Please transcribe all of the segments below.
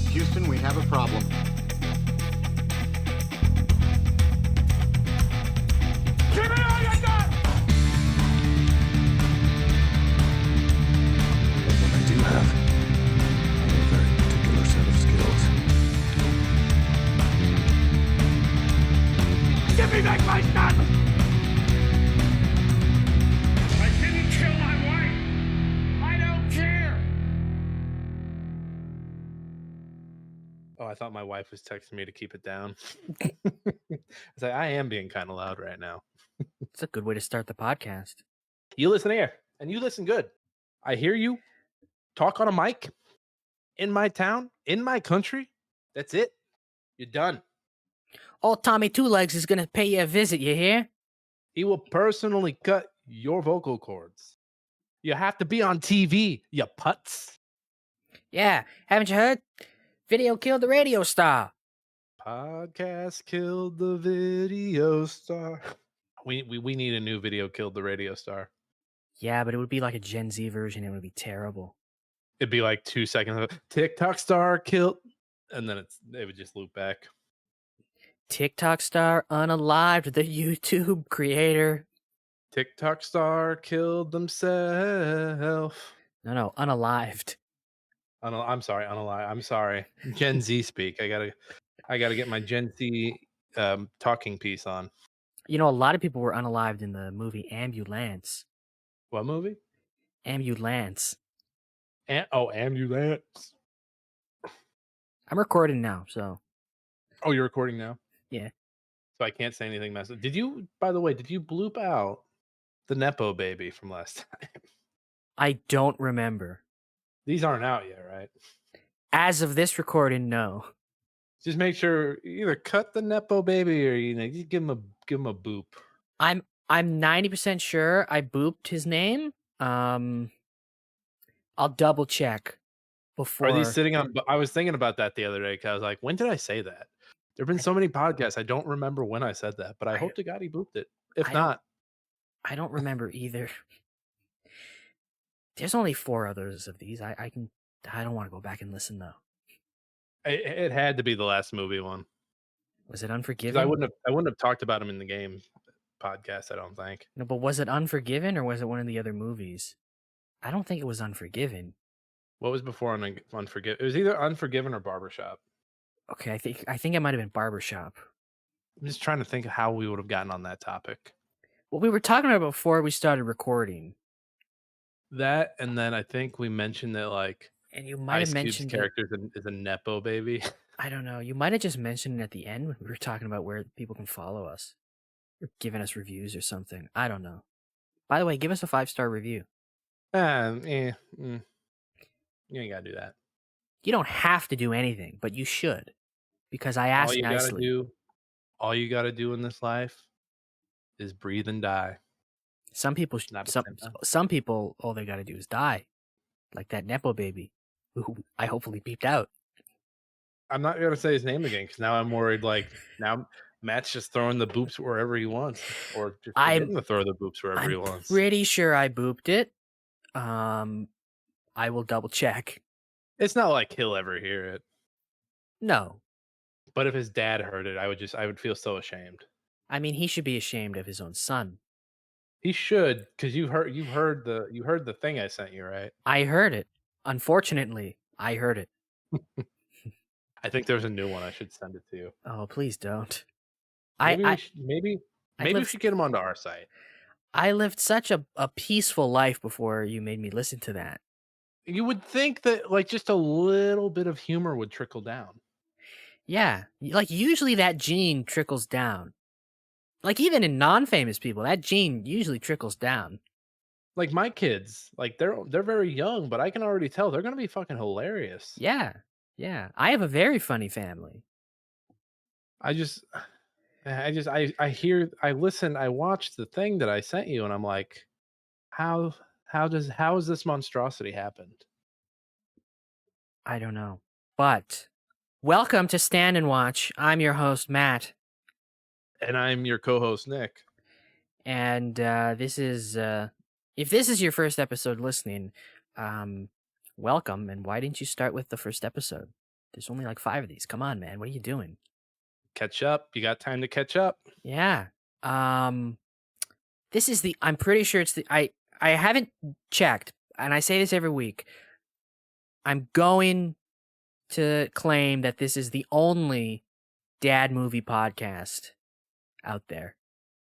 Houston, we have a problem. Give me all you got! But what I do have are a very particular set of skills. Give me back my son! I didn't kill my wife! I don't care! Oh, I thought my wife was texting me to keep it down. I was like, I am being kind of loud right now. It's a good way to start the podcast. You listen here, and you listen good. I hear you talk on a mic in my town, in my country. That's it. You're done. Old Tommy Two Legs is going to pay you a visit, you hear? He will personally cut your vocal cords. You have to be on TV, you putz. Yeah, haven't you heard? Video killed the radio star. Podcast killed the video star. We need a new video killed the radio star. Yeah, but it would be like a Gen Z version. It would be terrible. It'd be like 2 seconds of TikTok star killed, and then it would just loop back. TikTok star unalived, the YouTube creator. TikTok star killed themselves. No, unalived. I'm sorry, unalive. I'm sorry. Gen Z speak. I gotta get my Gen Z talking piece on. You know, a lot of people were unalived in the movie AmbuLAnce. What movie? AmbuLAnce. AmbuLAnce. I'm recording now, so. Oh, you're recording now? Yeah. So I can't say anything messed. Did you, by the way, bloop out the Nepo baby from last time? I don't remember. These aren't out yet, right? As of this recording, no. Just make sure you either cut the Nepo baby or you give him a boop. I'm 90% sure I booped his name. I'll double check before. Are these sitting on? I was thinking about that the other day because I was like, when did I say that? There have been so many podcasts. I don't remember when I said that, but I hope to God he booped it. If not, I don't remember either. There's only 4 others of these. I don't want to go back and listen though. It had to be the last movie one. Was it Unforgiven? I wouldn't have talked about him in the game podcast. I don't think. No, but was it Unforgiven or was it one of the other movies? I don't think it was Unforgiven. What was before Unforgiven? It was either Unforgiven or Barbershop. Okay, I think it might have been Barbershop. I'm just trying to think of how we would have gotten on that topic. What we were talking about before we started recording. That, and then I think we mentioned that like, and you might have mentioned character is a Nepo baby. I don't know. You might have just mentioned it at the end when we were talking about where people can follow us or giving us reviews or something. I don't know. By the way, give us a 5-star review. You ain't gotta do that. You don't have to do anything, but you should, because I asked nicely. All you gotta do in this life is breathe and die. Some people, all they gotta do is die, like that Nepo baby, who I hopefully beeped out. I'm not gonna say his name again because now I'm worried. Like now, Matt's just throwing the boops wherever he wants, or just forgetting to throw the boops wherever he wants. I'm pretty sure I booped it. I will double check. It's not like he'll ever hear it. No. But if his dad heard it, I would feel so ashamed. I mean, he should be ashamed of his own son. He should, because you heard the thing I sent you, right? I heard it. Unfortunately, I heard it. I think there's a new one. I should send it to you. Oh, please don't. Maybe we should get him onto our site. I lived such a peaceful life before you made me listen to that. You would think that like just a little bit of humor would trickle down. Yeah, like usually that gene trickles down. Like even in non-famous people, that gene usually trickles down. Like my kids, like they're very young, but I can already tell they're gonna be fucking hilarious. Yeah. I have a very funny family. I watched the thing that I sent you, and I'm like, how has this monstrosity happened? I don't know. But welcome to Stand and Watch. I'm your host, Matt. And I'm your co-host, Nick. And this is, if this is your first episode listening, welcome. And why didn't you start with the first episode? There's only like 5 of these. Come on, man. What are you doing? Catch up. You got time to catch up. Yeah. This is I'm pretty sure it's I haven't checked, and I say this every week. I'm going to claim that this is the only dad movie podcast out there.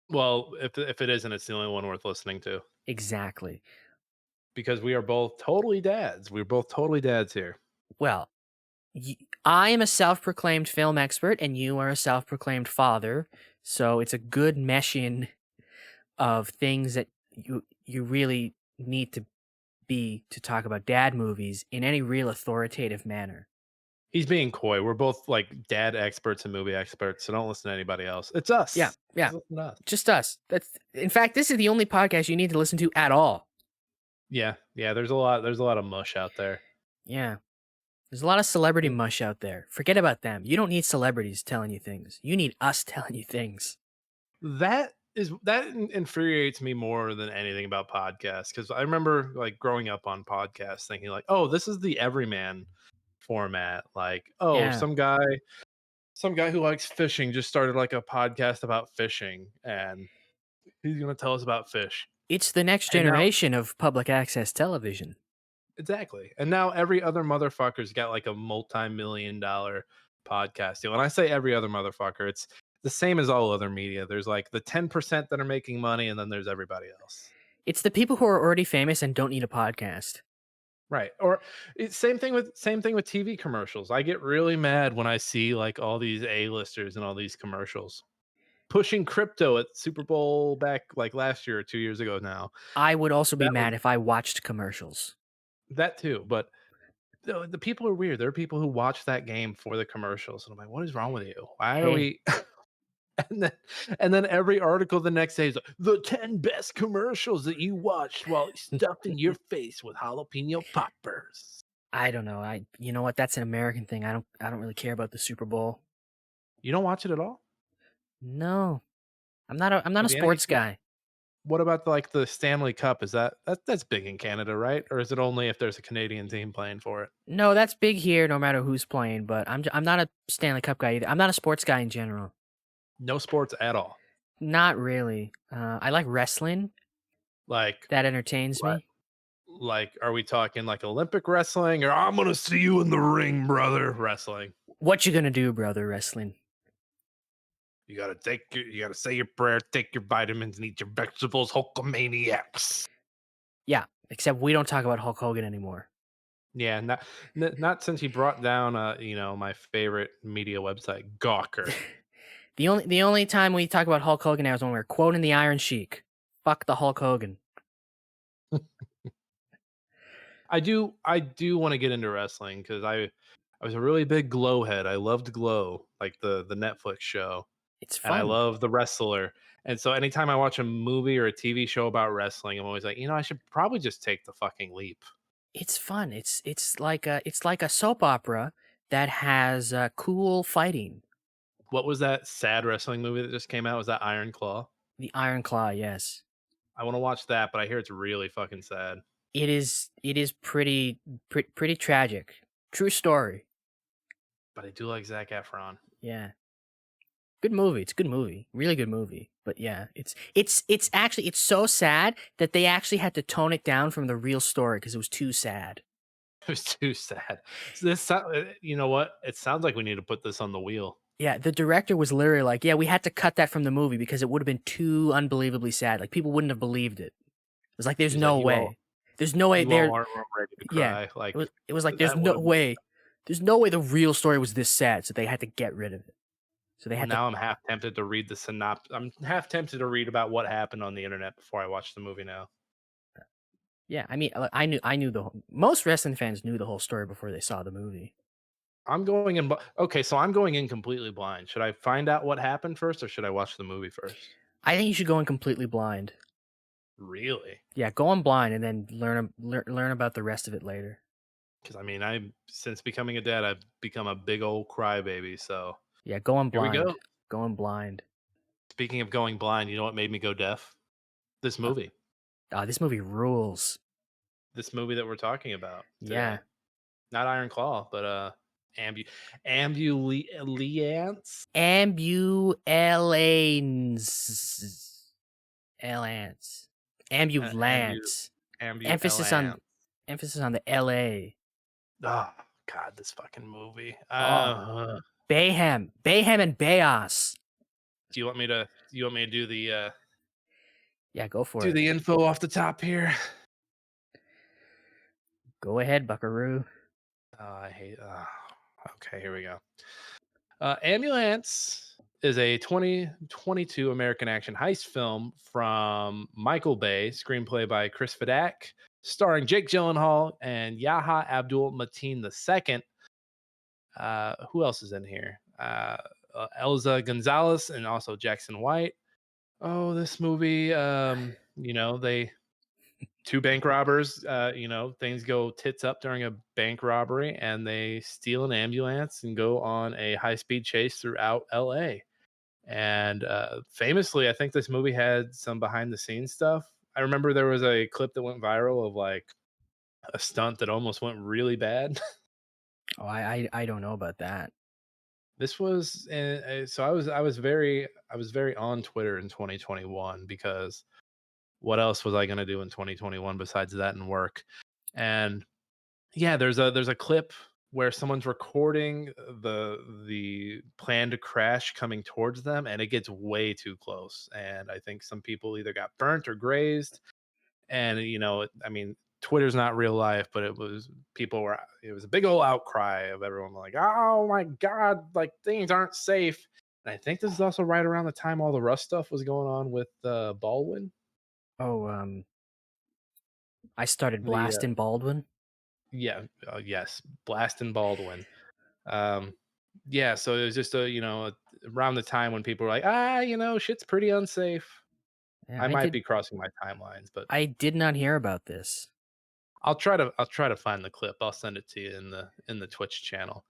Well, if it isn't, it's the only one worth listening to. Exactly. Because we are both totally dads. We're both totally dads here. Well, I am a self-proclaimed film expert, and you are a self-proclaimed father. So it's a good meshing of things that you really need to be to talk about dad movies in any real authoritative manner. He's being coy. We're both like dad experts and movie experts, so don't listen to anybody else. It's us. Yeah. Us. Just us. In fact, this is the only podcast you need to listen to at all. Yeah. There's a lot of mush out there. Yeah. There's a lot of celebrity mush out there. Forget about them. You don't need celebrities telling you things. You need us telling you things. That infuriates me more than anything about podcasts, because I remember like growing up on podcasts thinking like, oh, this is the everyman format. Like, oh, Yeah. some guy who likes fishing just started like a podcast about fishing, and he's gonna tell us about fish. It's the next generation of public access television. Exactly. And now every other motherfucker's got like a multi-million-dollar podcast deal. And I say every other motherfucker, it's the same as all other media. There's like the 10% that are making money, and then there's everybody else. It's the people who are already famous and don't need a podcast. Right. Or it's same thing with TV commercials. I get really mad when I see like all these A-listers and all these commercials pushing crypto at Super Bowl back like last year or 2 years ago now. I would also be mad if I watched commercials. That too, but the people are weird. There are people who watch that game for the commercials, and I'm like, what is wrong with you? Why are we? and then every article the next day is like, the 10 best commercials that you watched while stuffing your face with jalapeno poppers. I don't know. You know what? That's an American thing. I don't really care about the Super Bowl. You don't watch it at all? No, I'm not a sports guy. What about the Stanley Cup? Is that's big in Canada, right? Or is it only if there's a Canadian team playing for it? No, that's big here, no matter who's playing. But I'm not a Stanley Cup guy either. I'm not a sports guy in general. No sports at all. Not really. I like wrestling. Like that entertains me. Like, are we talking like Olympic wrestling, or I'm gonna see you in the ring, brother? Wrestling. What you gonna do, brother? Wrestling. You gotta say your prayer, take your vitamins, and eat your vegetables, Hulkamaniacs. Yeah, except we don't talk about Hulk Hogan anymore. Yeah, not since he brought down my favorite media website, Gawker. The only time we talk about Hulk Hogan now is when we're quoting the Iron Sheik. Fuck the Hulk Hogan. I do want to get into wrestling because I was a really big Glow head. I loved Glow, like the Netflix show. It's fun. And I love The Wrestler. And so anytime I watch a movie or a TV show about wrestling, I'm always like, I should probably just take the fucking leap. It's fun. It's like a soap opera that has cool fighting. What was that sad wrestling movie that just came out? Was that Iron Claw? The Iron Claw, yes. I want to watch that, but I hear it's really fucking sad. It is pretty tragic. True story. But I do like Zac Efron. Yeah. Good movie. It's a good movie. Really good movie. But yeah, it's actually so sad that they actually had to tone it down from the real story because it was too sad. It was too sad. This, you know what? It sounds like we need to put this on the wheel. Yeah, the director was literally like, "Yeah, we had to cut that from the movie because it would have been too unbelievably sad. Like people wouldn't have believed it." It was like, "There's no way. There's no way they're ready to cry." Yeah, like it was like, "There's no way. There's no way the real story was this sad." So they had to get rid of it. So they had. Now I'm half tempted to read the synopsis. I'm half tempted to read about what happened on the internet before I watch the movie now. Yeah, I mean, I knew most wrestling fans knew the whole story before they saw the movie. I'm going in. Okay, so I'm going in completely blind. Should I find out what happened first, or should I watch the movie first? I think you should go in completely blind. Really? Yeah, go in blind and then learn about the rest of it later. Because I mean, since becoming a dad, I've become a big old crybaby. So yeah, go in blind. Here we go. Go in blind. Speaking of going blind, you know what made me go deaf? This movie. This movie rules. This movie that we're talking about today. Yeah. Not Iron Claw, but AmbuLAnce. AmbuLAnce. AmbuLAnce. Emphasis on the LA. Oh God, this fucking movie. Bayhem and Bayos. Do you want me to do the Yeah, go for do it. the info off the top here? Go ahead, Buckaroo. I hate. Okay, here we go. AmbuLAnce is a 2022 American action heist film from Michael Bay, screenplay by Chris Fadak, starring Jake Gyllenhaal and Yaha Abdul Mateen II. Who else is in here? Elza Gonzalez and also Jackson White. Oh, this movie, they two bank robbers, things go tits up during a bank robbery and they steal an ambulance and go on a high-speed chase throughout LA. And famously, I think this movie had some behind the scenes stuff. I remember there was a clip that went viral of like a stunt that almost went really bad. Oh, I don't know about that. This was so I was very on Twitter in 2021 because what else was I going to do in 2021 besides that and work? And yeah, there's a clip where someone's recording the plan to crash coming towards them, and it gets way too close. And I think some people either got burnt or grazed. And Twitter's not real life, but it was a big old outcry of everyone like, oh my God, like things aren't safe. And I think this is also right around the time all the Rust stuff was going on with Baldwin. Oh, I started blasting Baldwin. Yeah, yes, blasting Baldwin. Yeah, so it was just around the time when people were like, shit's pretty unsafe. Yeah, I might be crossing my timelines, but I did not hear about this. I'll try to find the clip. I'll send it to you in the Twitch channel.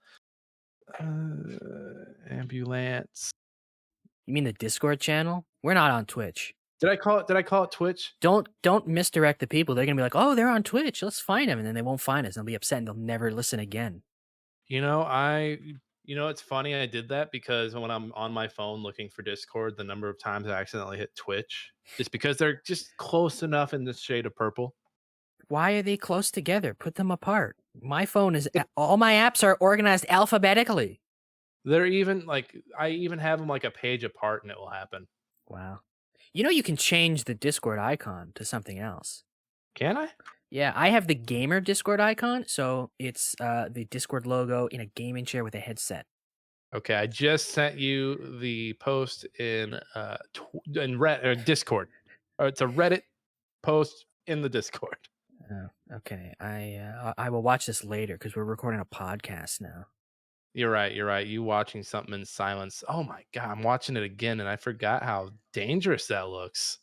AmbuLAnce. You mean the Discord channel? We're not on Twitch. Did I call it Twitch? Don't misdirect the people. They're gonna be like, oh, they're on Twitch. Let's find them, and then they won't find us. They'll be upset and they'll never listen again. It's funny I did that because when I'm on my phone looking for Discord, the number of times I accidentally hit Twitch is because they're just close enough in this shade of purple. Why are they close together? Put them apart. My phone is all my apps are organized alphabetically. They're even like I even have them like a page apart, and it will happen. Wow. You can change the Discord icon to something else. Can I? Yeah, I have the gamer Discord icon, so it's the Discord logo in a gaming chair with a headset. Okay, I just sent you the post in Discord. It's a Reddit post in the Discord. Oh, okay. I will watch this later because we're recording a podcast now. You're right. You watching something in silence. Oh my God, I'm watching it again and I forgot how dangerous that looks.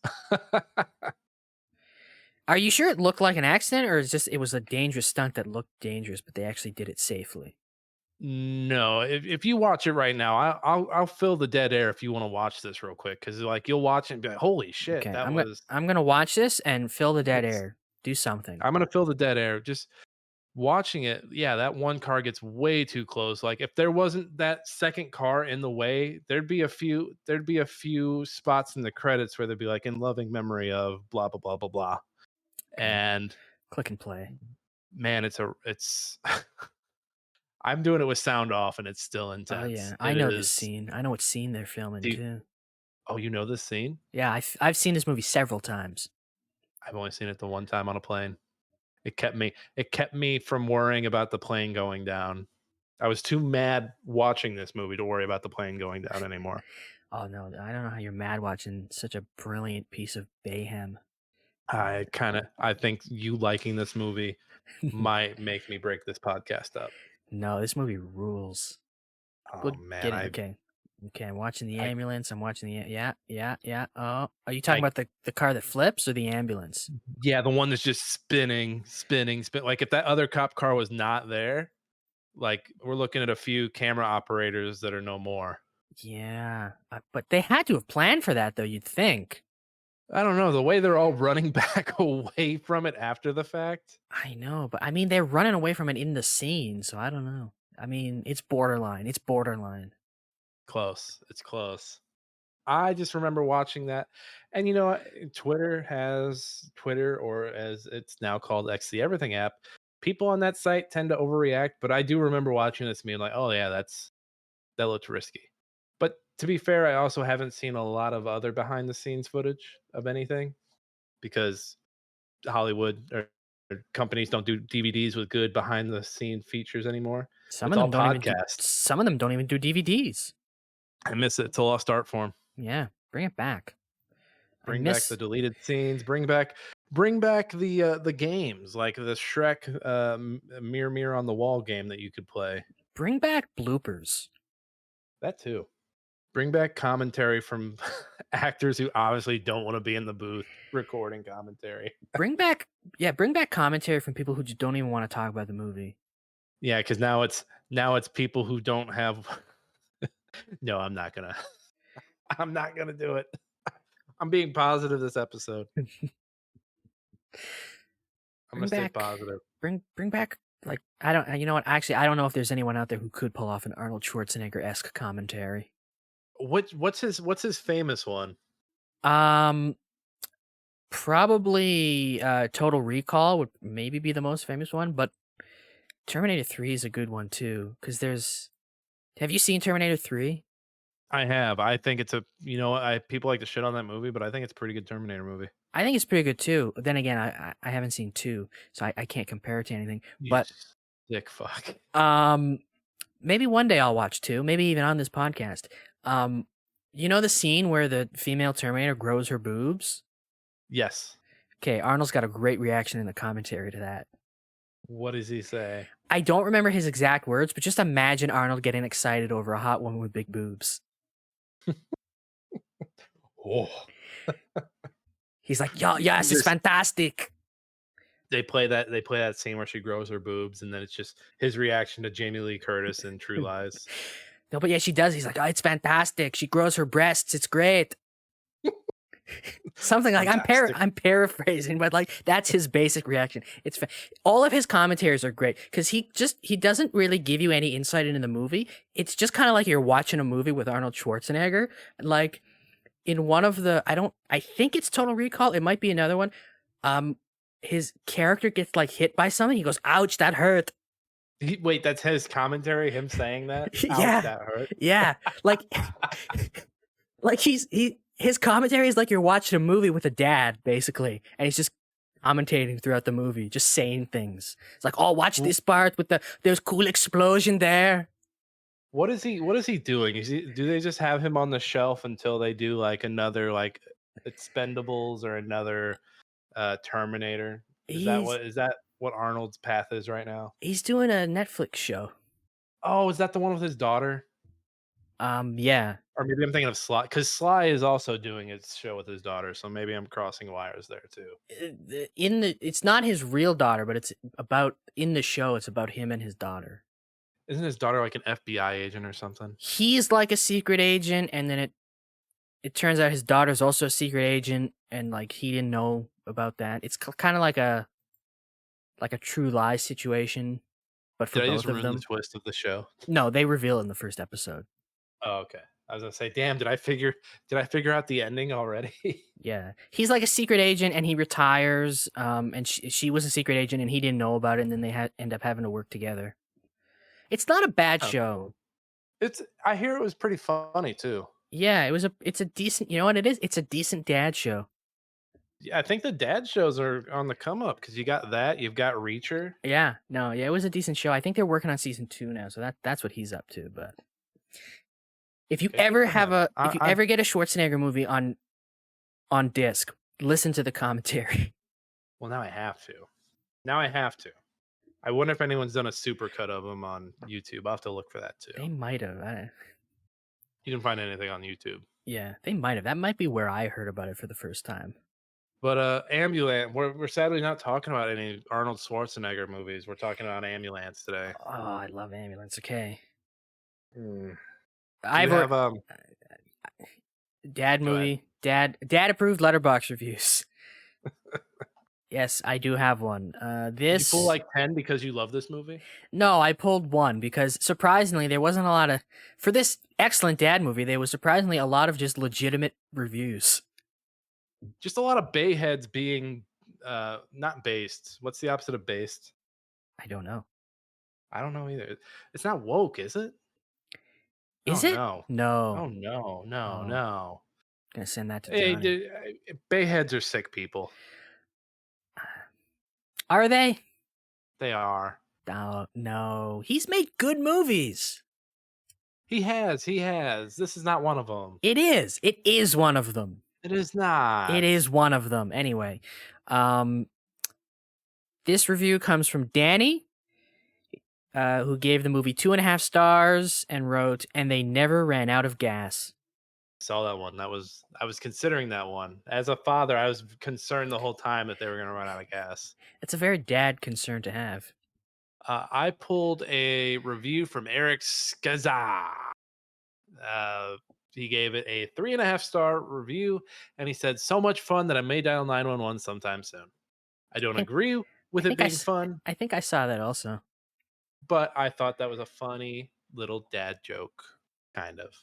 Are you sure it looked like an accident or it was a dangerous stunt that looked dangerous, but they actually did it safely? No, if you watch it right now, I'll fill the dead air if you want to watch this real quick because like you'll watch it and be like, holy shit, okay, I'm gonna watch this and fill the dead air. Do something. I'm gonna fill the dead air. Just watching it, yeah, that one car gets way too close. Like if there wasn't that second car in the way, there'd be a few spots in the credits where they'd be like in loving memory of blah blah blah blah blah. And click and play. Man, it's I'm doing it with sound off and it's still intense. Oh yeah, I know this scene. I know what scene they're filming too. Oh, you know this scene? Yeah, I've seen this movie several times. I've only seen it the one time on a plane. It kept me from worrying about the plane going down. I was too mad watching this movie to worry about the plane going down anymore. Oh no, I don't know how you're mad watching such a brilliant piece of Bayhem. I think you liking this movie might make me break this podcast up. No, this movie rules. Oh man, okay, I'm watching the ambulance. I'm watching the yeah. Oh, are you talking about the car that flips or the ambulance? Yeah, the one that's just spinning. Like if that other cop car was not there, like we're looking at a few camera operators that are no more. Yeah, but they had to have planned for that, though. You'd think. I don't know, the way they're all running back away from it after the fact. I know, but I mean, they're running away from it in the scene, so I don't know. I mean, it's borderline. It's borderline. Close. It's close. I just remember watching that. And Twitter, or as it's now called X the Everything app. People on that site tend to overreact, but I do remember watching this and being like, oh yeah, that looked risky. But to be fair, I also haven't seen a lot of other behind the scenes footage of anything because Hollywood or companies don't do DVDs with good behind the scene features anymore. Some It's of all them don't even do. podcasts. Some of them don't even do DVDs. I miss it. It's a lost art form. Yeah, bring it back. Bring back the deleted scenes. Bring back the games like the Shrek mirror on the wall game that you could play. Bring back bloopers. That too. Bring back commentary from actors who obviously don't want to be in the booth recording commentary. Bring back commentary from people who just don't even want to talk about the movie. Yeah, because now it's people who don't have. No, I'm not gonna do it. I'm being positive this episode. I'm gonna stay positive. Bring back, like, I don't. You know what? Actually, I don't know if there's anyone out there who could pull off an Arnold Schwarzenegger-esque commentary. What's his famous one? Probably Total Recall would maybe be the most famous one, but Terminator 3 is a good one too. Because have you seen Terminator 3? I have. I think it's people like to shit on that movie, but I think it's a pretty good Terminator movie. I think it's pretty good too. Then again, I haven't seen 2, so I can't compare it to anything. But dick fuck. Maybe one day I'll watch 2. Maybe even on this podcast. The scene where the female Terminator grows her boobs? Yes. Okay, Arnold's got a great reaction in the commentary to that. What does he say? I don't remember his exact words, but just imagine Arnold getting excited over a hot woman with big boobs. Oh. He's like, "Yo, yes, it's fantastic." They play that scene where she grows her boobs, and then it's just his reaction to Jamie Lee Curtis in True Lies. No, but yeah, she does. He's like, "Oh, it's fantastic. She grows her breasts. It's great." Something like I'm paraphrasing, but like that's his basic reaction. All of his commentaries are great because he doesn't really give you any insight into the movie. It's just kind of like you're watching a movie with Arnold Schwarzenegger. Like in one of I think it's Total Recall. It might be another one. His character gets like hit by something. He goes, "Ouch, that hurt." Wait, that's his commentary. Him saying that? Ouch, yeah, that hurt. Yeah, like his commentary is like you're watching a movie with a dad, basically, and he's just commentating throughout the movie, just saying things. It's like, "Oh, watch this part with there's cool explosion there." What is he doing? Do they just have him on the shelf until they do like another like Expendables or another Terminator? Is that what Arnold's path is right now? He's doing a Netflix show. Oh, is that the one with his daughter? Yeah. Or maybe I'm thinking of Sly, because Sly is also doing his show with his daughter, so maybe I'm crossing wires there too. It's not his real daughter, but in the show, it's about him and his daughter. Isn't his daughter like an FBI agent or something? He's like a secret agent, and then it turns out his daughter's also a secret agent, and like he didn't know about that. It's kind of like a True Lies situation, but for both of them. The twist of the show? No, they reveal in the first episode. Oh, okay. I was gonna say, damn, did I figure out the ending already? Yeah, he's like a secret agent, and he retires. And she was a secret agent, and he didn't know about it, and then they end up having to work together. It's not a bad show. I hear it was pretty funny too. Yeah, it's a decent. You know what it is? It's a decent dad show. Yeah, I think the dad shows are on the come up because you got that. You've got Reacher. Yeah, it was a decent show. I think they're working on season 2 now, so that's what he's up to. But if you ever get a Schwarzenegger movie on disc, listen to the commentary. Well, now I have to. I wonder if anyone's done a supercut of them on YouTube. I'll have to look for that too. They might have. You didn't find anything on YouTube. Yeah, they might have. That might be where I heard about it for the first time. But AmbuLAnce, we're sadly not talking about any Arnold Schwarzenegger movies. We're talking about AmbuLAnce today. Oh, I love AmbuLAnce. Okay. I've dad movie, dad approved letterbox reviews. Yes, I do have one. Did you pull like 10 because you love this movie? No, I pulled one because surprisingly there wasn't a lot of for this excellent dad movie. There was surprisingly a lot of just legitimate reviews. Just a lot of bayheads being not based. What's the opposite of based? I don't know. I don't know either. It's not woke, is it? Is Oh it? no. No. Oh no, no, Oh. no. Gonna send that to Hey, Johnny. dude, bayheads are sick people. Are they? They are. Oh, no. He's made good movies. He has. This is not one of them. It is. It is one of them. It is not. It is one of them. Anyway, this review comes from Danny, who gave the movie 2.5 stars and wrote, "And they never ran out of gas." Saw that one. I was considering that one. As a father, I was concerned the whole time that they were going to run out of gas. It's a very dad concern to have. I pulled a review from Eric Skaza. He gave it a 3.5-star review, and he said, "So much fun that I may dial 911 sometime soon." I don't agree with it being fun, I think I saw that also. but I thought that was a funny little dad joke, kind of.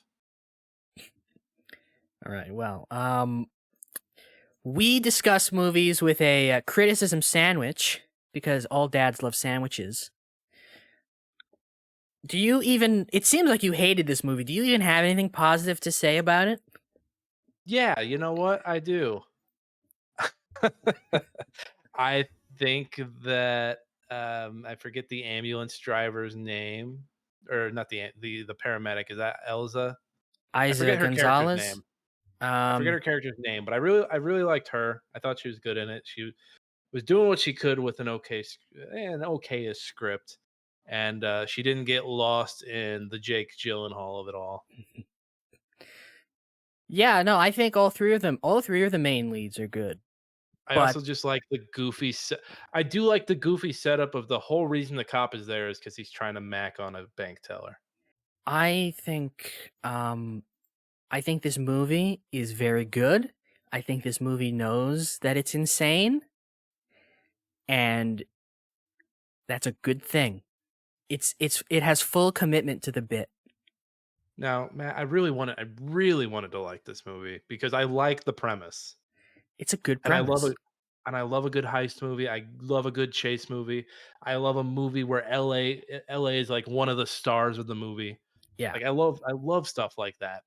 All right. Well, we discuss movies with a criticism sandwich because all dads love sandwiches. Do you even? It seems like you hated this movie. Do you even have anything positive to say about it? Yeah, you know what? I do. I think that I forget the ambulance driver's name, or not the paramedic. Is that Elza? I forget her Gonzalez? character's name. I forget her character's name, but I really liked her. I thought she was good in it. She was doing what she could with an okay script, and she didn't get lost in the Jake Gyllenhaal of it all. Yeah, no, I think all three of the main leads are good. I also just like the goofy. I do like the goofy setup of the whole reason the cop is there is because he's trying to mac on a bank teller. I think this movie is very good. I think this movie knows that it's insane, and that's a good thing. It has full commitment to the bit. Now, Matt, I really wanted to like this movie because I like the premise. It's a good And premise. I love a good heist movie. I love a good chase movie. I love a movie where LA is like one of the stars of the movie. Yeah. Like I love stuff like that.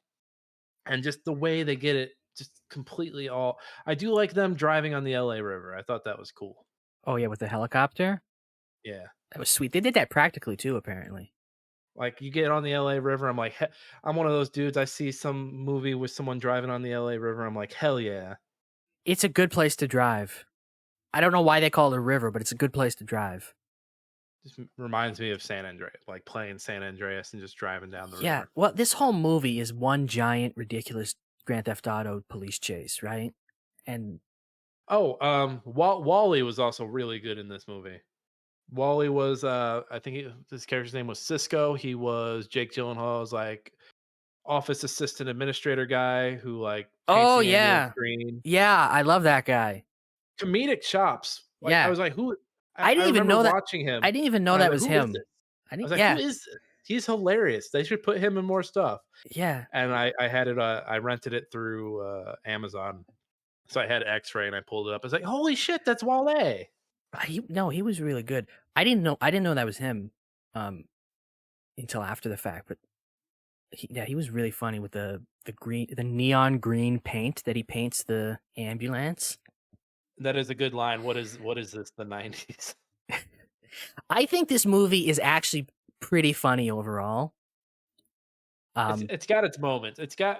And just the way they get it just completely all. I do like them driving on the LA River. I thought that was cool. Oh yeah, with the helicopter? Yeah. That was sweet. They did that practically too, apparently. Like you get on the LA River, I'm like, I'm one of those dudes. I see some movie with someone driving on the LA River, I'm like, hell yeah. It's a good place to drive. I don't know why they call it a river, but it's a good place to drive. Just reminds me of San Andreas, like playing San Andreas and just driving down the river. Yeah, well, this whole movie is one giant, ridiculous Grand Theft Auto police chase, right? And Wally was also really good in this movie. Wally was, I think his character's name was Cisco. He was Jake Gyllenhaal's like office assistant administrator guy who like paints the ambulance green. Yeah, I love that guy. Comedic chops. Like, yeah, I was like, who? I didn't even know that. Watching him. I didn't even know that was him. I was like, who is this? He's hilarious. They should put him in more stuff. Yeah. And I had it. I rented it through Amazon, so I had X-ray and I pulled it up. I was like, holy shit, that's Wale. He was really good. I didn't know that was him until after the fact, but he was really funny with the neon green paint that he paints the ambulance. That is a good line. What is this, the 90s? I think this movie is actually pretty funny overall. It's got its moments. It's got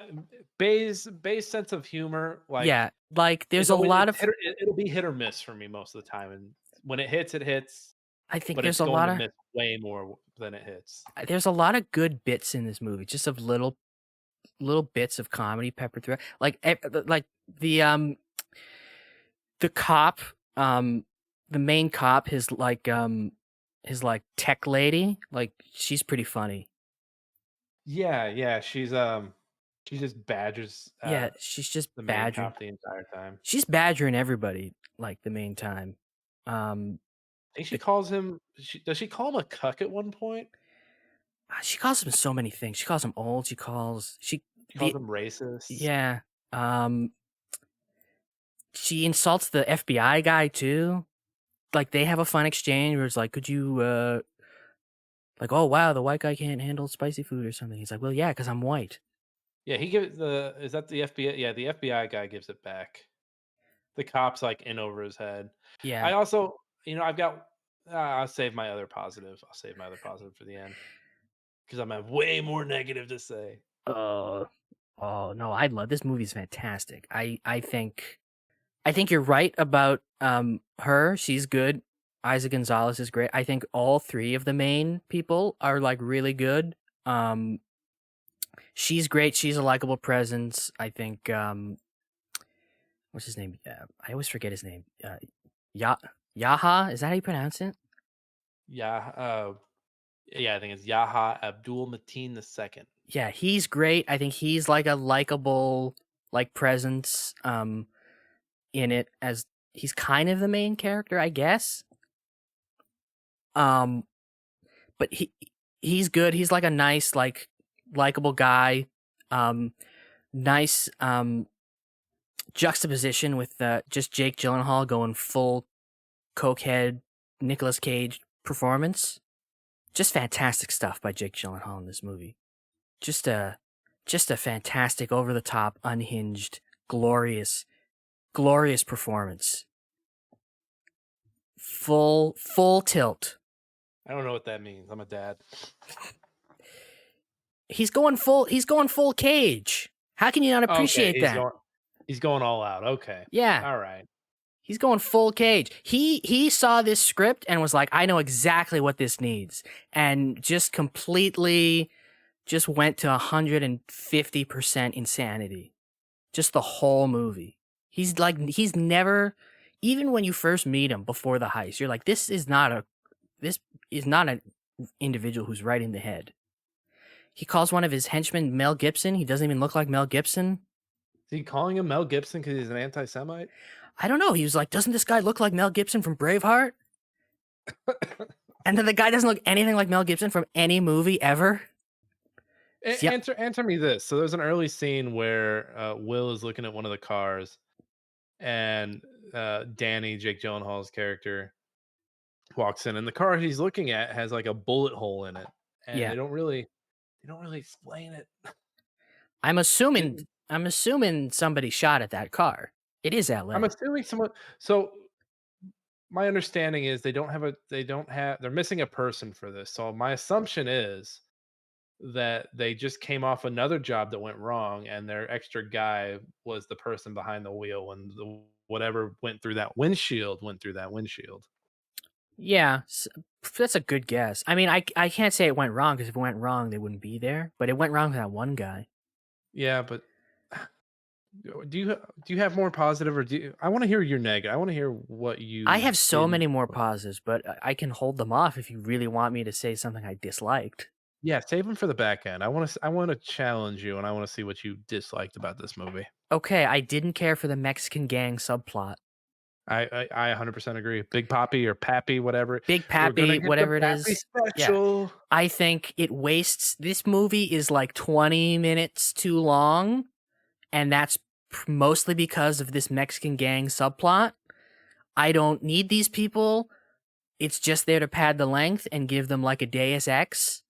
Bay's sense of humor. Like, yeah, like there's a lot of it'll be hit or miss for me most of the time, and when it hits, it hits. I think but there's it's a lot to of miss way more than it hits. There's a lot of good bits in this movie, just of little bits of comedy peppered through. Like the cop, the main cop, his tech lady, like she's pretty funny. Yeah, she's She just badgers Yeah, she's just the main badgering. cop the entire time. She's badgering everybody like the main time. I think she The- calls him. Does she call him a cuck at one point? She calls him so many things. She calls him old. She calls She calls him racist. yeah. She insults the FBI guy too. Like they have a fun exchange where it's like, could you like, oh wow, the white guy can't handle spicy food or something. He's like, well, yeah, because I'm white. Yeah, he gives is that the FBI? Yeah, the FBI guy gives it back. The cop's like in over his head. Yeah. I also, I've got. I'll save my other positive. I'll save my other positive for the end because I'm have way more negative to say. Oh no, I love this movie's fantastic. I think you're right about her. She's good. Isa Gonzalez is great. I think all three of the main people are like really good. She's great. She's a likable presence. I think what's his name? I always forget his name. Yaha, is that how you pronounce it? Yeah, yeah, I think it's Yaha Abdul Mateen II. Yeah, he's great. I think he's like a likable like presence in it, as he's kind of the main character, I guess. But he's good. He's like a nice like likable guy. Nice juxtaposition with just Jake Gyllenhaal going full cokehead Nicolas Cage performance. Just fantastic stuff by Jake Gyllenhaal in this movie. Just a fantastic, over the top, unhinged, glorious performance. Full tilt. I don't know what that means. I'm a dad. He's going full Cage. How can you not appreciate that? He's going all out. Okay. Yeah. All right. He's going full Cage. He saw this script and was like, I know exactly what this needs. And just completely just went to 150% insanity. Just the whole movie. He's never, even when you first meet him before the heist, you're like, this is not an individual who's right in the head. He calls one of his henchmen Mel Gibson. He doesn't even look like Mel Gibson. Is he calling him Mel Gibson because he's an anti-Semite? I don't know. He was like, doesn't this guy look like Mel Gibson from Braveheart? And then the guy doesn't look anything like Mel Gibson from any movie ever. Yep. Answer me this. So there's an early scene where Will is looking at one of the cars, and Danny, Jake Gyllenhaal's character, walks in, and the car he's looking at has like a bullet hole in it, and they don't really explain it. I'm assuming somebody shot at that car. It is LA. I'm assuming someone. So my understanding is they're missing a person for this. So my assumption is that they just came off another job that went wrong, and their extra guy was the person behind the wheel when whatever went through that windshield. Yeah, that's a good guess. I mean, I can't say it went wrong, because if it went wrong, they wouldn't be there. But it went wrong with that one guy. Yeah, but do you have more positive, or I want to hear your negative? I want to hear what you. I have so many more positives, but I can hold them off if you really want me to say something I disliked. Yeah, save them for the back end. I want to challenge you, and I want to see what you disliked about this movie. Okay, I didn't care for the Mexican gang subplot. I 100% agree. Big Papi or Pappy, whatever. Big Pappy, whatever it is. Special. Yeah. I think it wastes. This movie is like 20 minutes too long, and that's mostly because of this Mexican gang subplot. I don't need these people. It's just there to pad the length and give them like a Deus Ex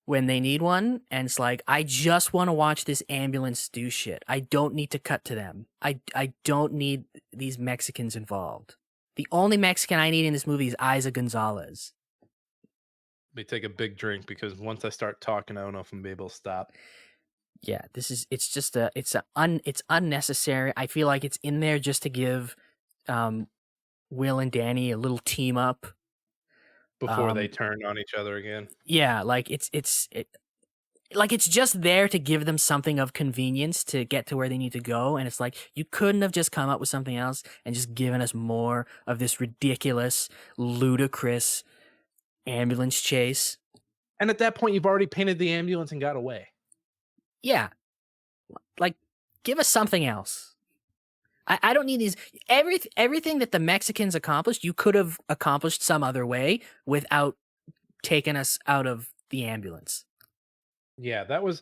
when they need one. And it's like, I just want to watch this ambulance do shit. I don't need to cut to them. I don't need these Mexicans involved. The only Mexican I need in this movie is Isa Gonzalez. Let me take a big drink, because once I start talking, I don't know if I'm gonna be able to stop. Yeah, it's unnecessary. I feel like it's in there just to give Will and Danny a little team up before they turn on each other again. Yeah, like it's just there to give them something of convenience to get to where they need to go, and it's like, you couldn't have just come up with something else and just given us more of this ridiculous, ludicrous ambulance chase. And at that point, you've already painted the ambulance and got away. Yeah. Like, give us something else. I don't need these. Everything that the Mexicans accomplished, you could have accomplished some other way without taking us out of the ambulance. Yeah, that was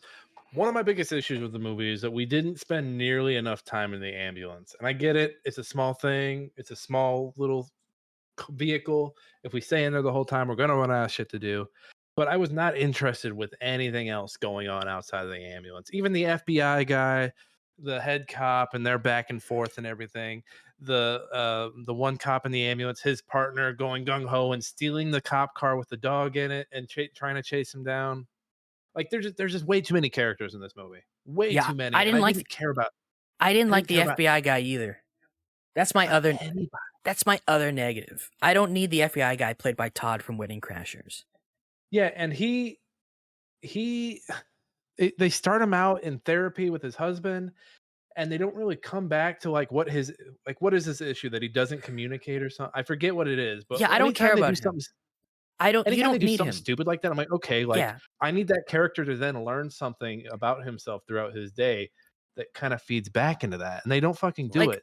one of my biggest issues with the movie is that we didn't spend nearly enough time in the ambulance. And I get it. It's a small thing. It's a small little vehicle. If we stay in there the whole time, we're going to run out of shit to do. But I was not interested with anything else going on outside of the ambulance. Even the FBI guy, the head cop, and they're back and forth and everything. The one cop in the ambulance, his partner going gung ho and stealing the cop car with the dog in it and trying to chase him down. Like there's just way too many characters in this movie. Way too many. I didn't care about. I didn't like the care about FBI guy either. That's my other. anybody. That's my other negative. I don't need the FBI guy played by Todd from Wedding Crashers. Yeah, and they start him out in therapy with his husband, and they don't really come back to what is this issue that he doesn't communicate or something. I forget what it is, but Yeah, I don't care anytime they about do him. something- I don't. You anytime don't they do need something him. stupid like that, I'm like, okay, Yeah. I need that character to then learn something about himself throughout his day that kind of feeds back into that, and they don't fucking do it.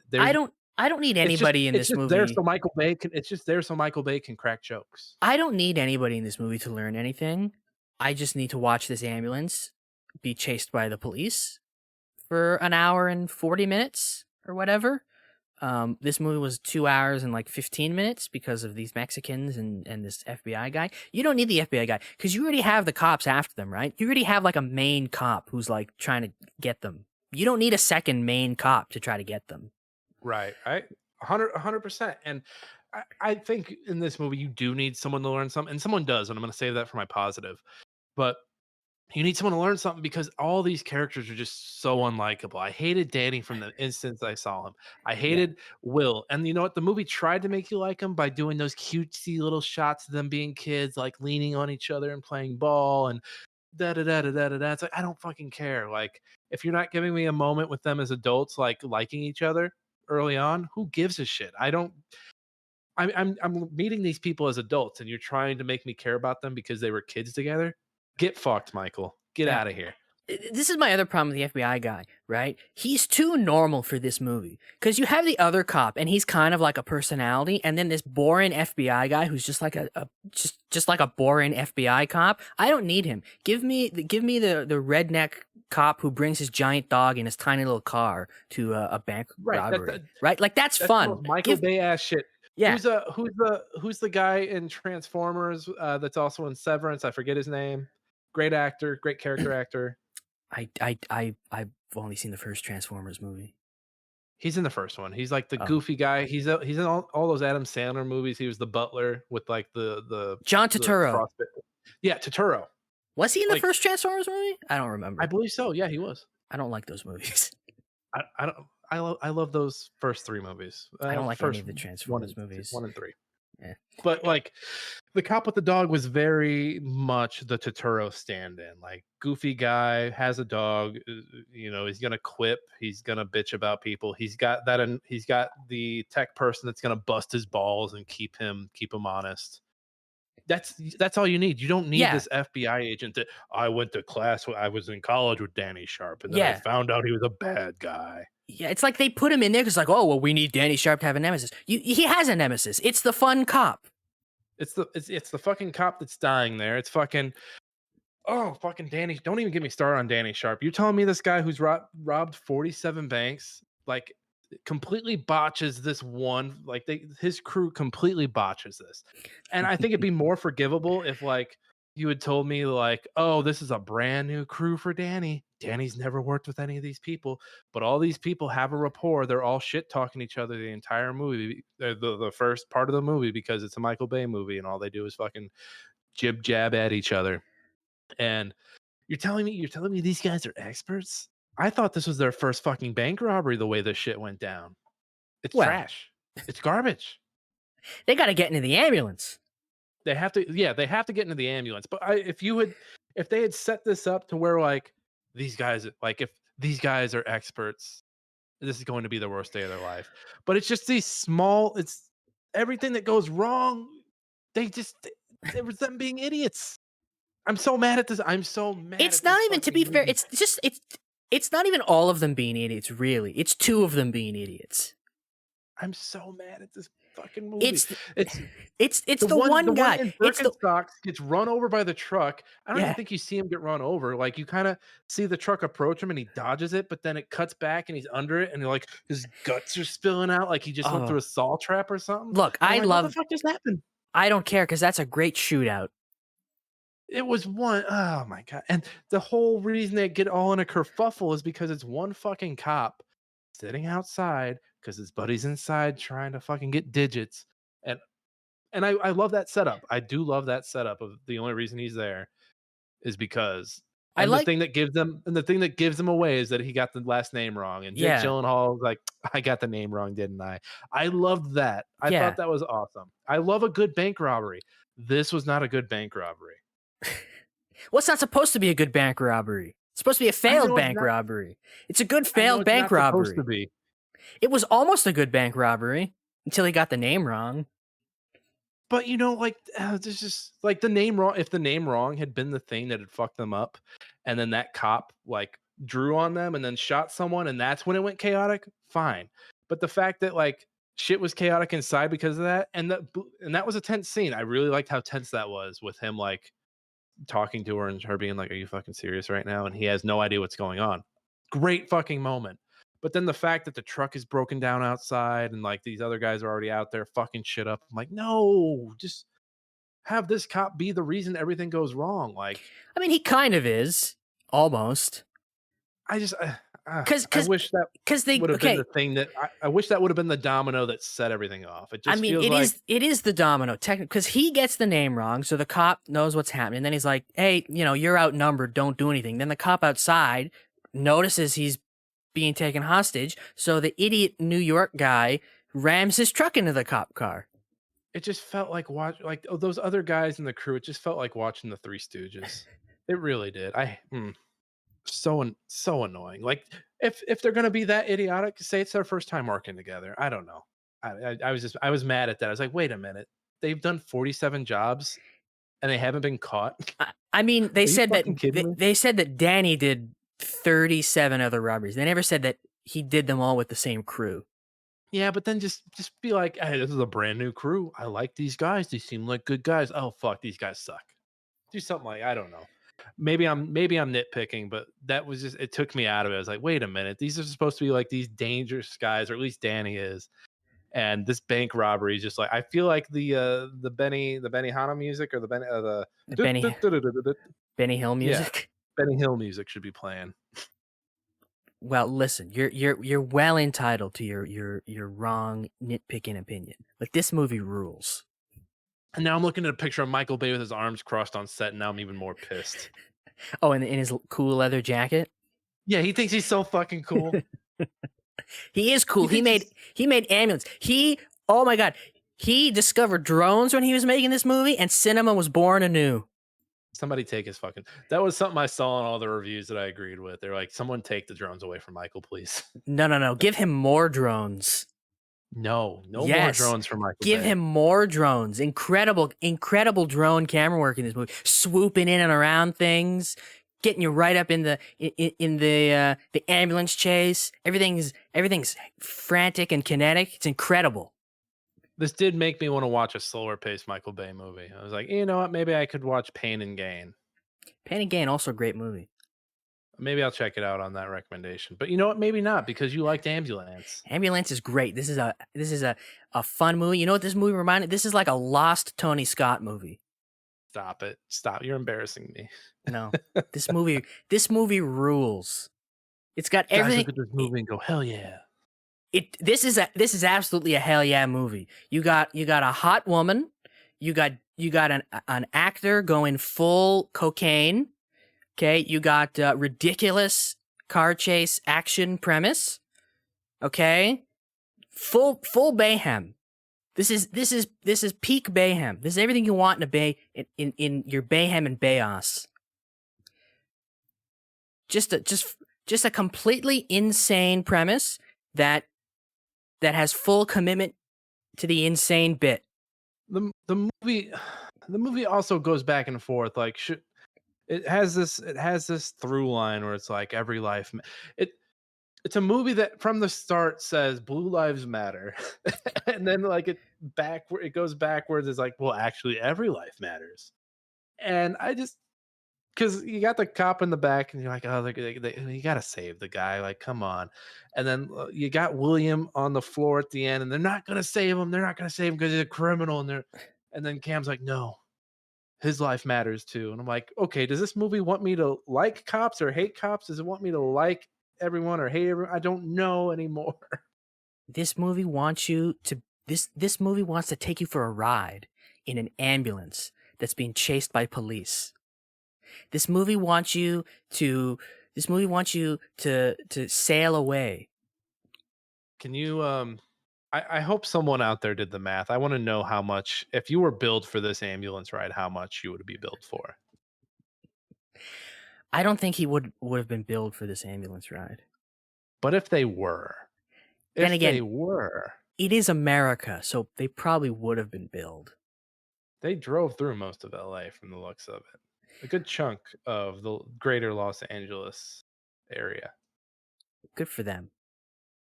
I don't need anybody in this movie. There so Michael Bay can, it's just there so Michael Bay can crack jokes. I don't need anybody in this movie to learn anything. I just need to watch this ambulance be chased by the police for an hour and 40 minutes or whatever. This movie was 2 hours and 15 minutes because of these Mexicans and this FBI guy. You don't need the FBI guy because you already have the cops after them, right? You already have a main cop who's trying to get them. You don't need a second main cop to try to get them. Right. 100%. And I think in this movie, you do need someone to learn something, and someone does, and I'm going to save that for my positive. But you need someone to learn something because all these characters are just so unlikable. I hated Danny from the instant I saw him. I hated Will. And you know what? The movie tried to make you like him by doing those cutesy little shots of them being kids, leaning on each other and playing ball and da-da-da-da-da-da-da. It's I don't fucking care. If you're not giving me a moment with them as adults, liking each other early on, who gives a shit? I'm meeting these people as adults, and you're trying to make me care about them because they were kids together. Get fucked, Michael. Get out of here. This is my other problem with the FBI guy, right? He's too normal for this movie. Because you have the other cop, and he's kind of like a personality, and then this boring FBI guy who's just like just like a boring FBI cop. I don't need him. Give me the redneck cop who brings his giant dog in his tiny little car to a bank robbery, right? That's fun. Michael Bay ass shit. Yeah. Who's the guy in Transformers that's also in Severance? I forget his name. Great actor, great character actor. I've only seen the first Transformers movie. He's in the first one. He's the goofy guy. He's in all those Adam Sandler movies. He was the butler with the John Turturro. Yeah, Turturro. Was he in the first Transformers movie? I don't remember. I believe so. Yeah, he was. I don't like those movies. I love those first three movies. I don't like any of the Transformers movies. 1 and 3. Yeah. But the cop with the dog was very much the Turturro stand-in. Goofy guy, has a dog, he's gonna quip, he's gonna bitch about people. He's got that, and he's got the tech person that's gonna bust his balls and keep him honest. That's all you need. You don't need this FBI agent that I went to class when I was in college with Danny Sharp, and then I found out he was a bad guy. Yeah, it's they put him in there because oh well, we need Danny Sharp to have a nemesis. He has a nemesis. It's the fun cop. It's the fucking cop that's dying there. It's fucking Danny. Don't even get me started on Danny Sharp. You're telling me this guy who's robbed 47 banks completely botches this one. His crew completely botches this, and I think it'd be more forgivable if you had told me oh, this is a brand new crew for Danny. Danny's never worked with any of these people, but all these people have a rapport. They're all shit talking each other the entire movie, the first part of the movie, because it's a Michael Bay movie and all they do is fucking jib jab at each other. And you're telling me these guys are experts? I thought this was their first fucking bank robbery the way this shit went down. It's trash. It's garbage. They got to get into the ambulance. They have to get into the ambulance. But if they had set this up to where these guys, if these guys are experts, this is going to be the worst day of their life. But it's just it's everything that goes wrong. It was them being idiots. I'm so mad at this. I'm so mad. It's not even, to be fair, it's It's not even all of them being idiots, really. It's two of them being idiots. I'm so mad at this fucking movie. It's the the one guy. in It's the Birkenstocks gets run over by the truck. I don't Yeah. even think you see him get run over. Like you kind of see the truck approach him and he dodges it, but then it cuts back and he's under it and you're like his guts are spilling out like he just went through a saw trap or something. Look, And I'm I like, love. what the fuck just happened? I don't care because that's a great shootout. It was one. Oh my god! And the whole reason they get all in a kerfuffle is because it's one fucking cop sitting outside because his buddy's inside trying to fucking get digits. And I love that setup. I do love that setup of the only reason he's there is because the thing that gives him away is that he got the last name wrong. And Jake Gyllenhaal was like, I got the name wrong, didn't I? I loved that. I thought that was awesome. I love a good bank robbery. This was not a good bank robbery. Well, it's not supposed to be a good bank robbery. It's supposed to be a failed bank robbery. It's a good failed bank robbery. Supposed to be. It was almost a good bank robbery until he got the name wrong. But like there's just like the name wrong. If the name wrong had been the thing that had fucked them up, and then that cop like drew on them and then shot someone, and that's when it went chaotic. Fine, but the fact that like shit was chaotic inside because of that, and that was a tense scene. I really liked how tense that was with him like talking to her and her being like, "Are you fucking serious right now?" And he has no idea what's going on. Great fucking moment. But then the fact that the truck is broken down outside and like these other guys are already out there fucking shit up. I'm like, no, just have this cop be the reason everything goes wrong. Like, I mean, he kind of is almost. I just, I wish that they would have been the thing that I wish that would have been the domino that set everything off. It just it is the domino technically because he gets the name wrong, so the cop knows what's happening. And then he's like, "Hey, you're outnumbered. Don't do anything." Then the cop outside notices he's being taken hostage, so the idiot New York guy rams his truck into the cop car. It just felt like those other guys in the crew. It just felt like watching the Three Stooges. It really did. So annoying. Like if they're gonna be that idiotic, say it's their first time working together. I don't know. I was mad at that. I was like, wait a minute. They've done 47 jobs and they haven't been caught. I mean, they said that Danny did 37 other robberies. They never said that he did them all with the same crew. Yeah, but then just be like, hey, this is a brand new crew. I like these guys. They seem like good guys. Oh fuck, these guys suck. Do something like, I don't know. Maybe I'm nitpicking, but that was just, it took me out of it. I was like, wait a minute, these are supposed to be like these dangerous guys, or at least Danny is. And this bank robbery is just like, I feel like the Benny Hanna music or the Benny Hill music. Yeah, Benny Hill music should be playing. Well, listen, you're well entitled to your wrong nitpicking opinion, but this movie rules. And now I'm looking at a picture of Michael Bay with his arms crossed on set, and now I'm even more pissed. Oh, and in his cool leather jacket? Yeah, he thinks he's so fucking cool. He is cool. He made AmbuLAnce. Oh my god, he discovered drones when he was making this movie, and cinema was born anew. Somebody take his fucking... That was something I saw in all the reviews that I agreed with. They're like, someone take the drones away from Michael, please. No. Give him more drones. No more drones for Michael Give Bay. him more drones. Incredible drone camera work in this movie. Swooping in and around things, getting you right up in the ambulance chase. Everything's frantic and kinetic. It's incredible. This did make me want to watch a slower paced Michael Bay movie. I was like, you know what? Maybe I could watch Pain and Gain. Pain and Gain, also a great movie. Maybe I'll check it out on that recommendation. But you know what? Maybe not, because you liked AmbuLAnce. AmbuLAnce is great. This is a fun movie. You know what this movie reminded? This is like a lost Tony Scott movie. Stop it. Stop. You're embarrassing me. No. This movie rules. It's got everything. Guys look at this movie and go, hell yeah. This is absolutely a hell yeah movie. You got a hot woman. You got an actor going full cocaine. Okay, you got ridiculous car chase action premise. Okay, full Bayhem. This is peak Bayhem. This is everything you want in your Bayhem and Bayos. Just a completely insane premise that has full commitment to the insane bit. The movie also goes back and forth. Like, it has this through line where it's like every life it's a movie that from the start says blue lives matter. And then like it goes backwards. It's like, well, actually every life matters. And I just because you got the cop in the back and you're like, oh, you got to save the guy. Like, come on. And then you got William on the floor at the end and they're not going to save him. They're not going to save him because he's a criminal. And then Cam's like, no, his life matters too. And I'm like, okay, does this movie want me to like cops or hate cops? Does it want me to like everyone or hate everyone? I don't know anymore. This movie wants you to this movie wants to take you for a ride in an ambulance that's being chased by police. This movie wants you to sail away. Can you I hope someone out there did the math. I want to know how much, if you were billed for this ambulance ride, how much you would be billed for. I don't think he would have been billed for this ambulance ride. But if they were, Then again, it is America, so they probably would have been billed. They drove through most of LA from the looks of it. A good chunk of the greater Los Angeles area. Good for them.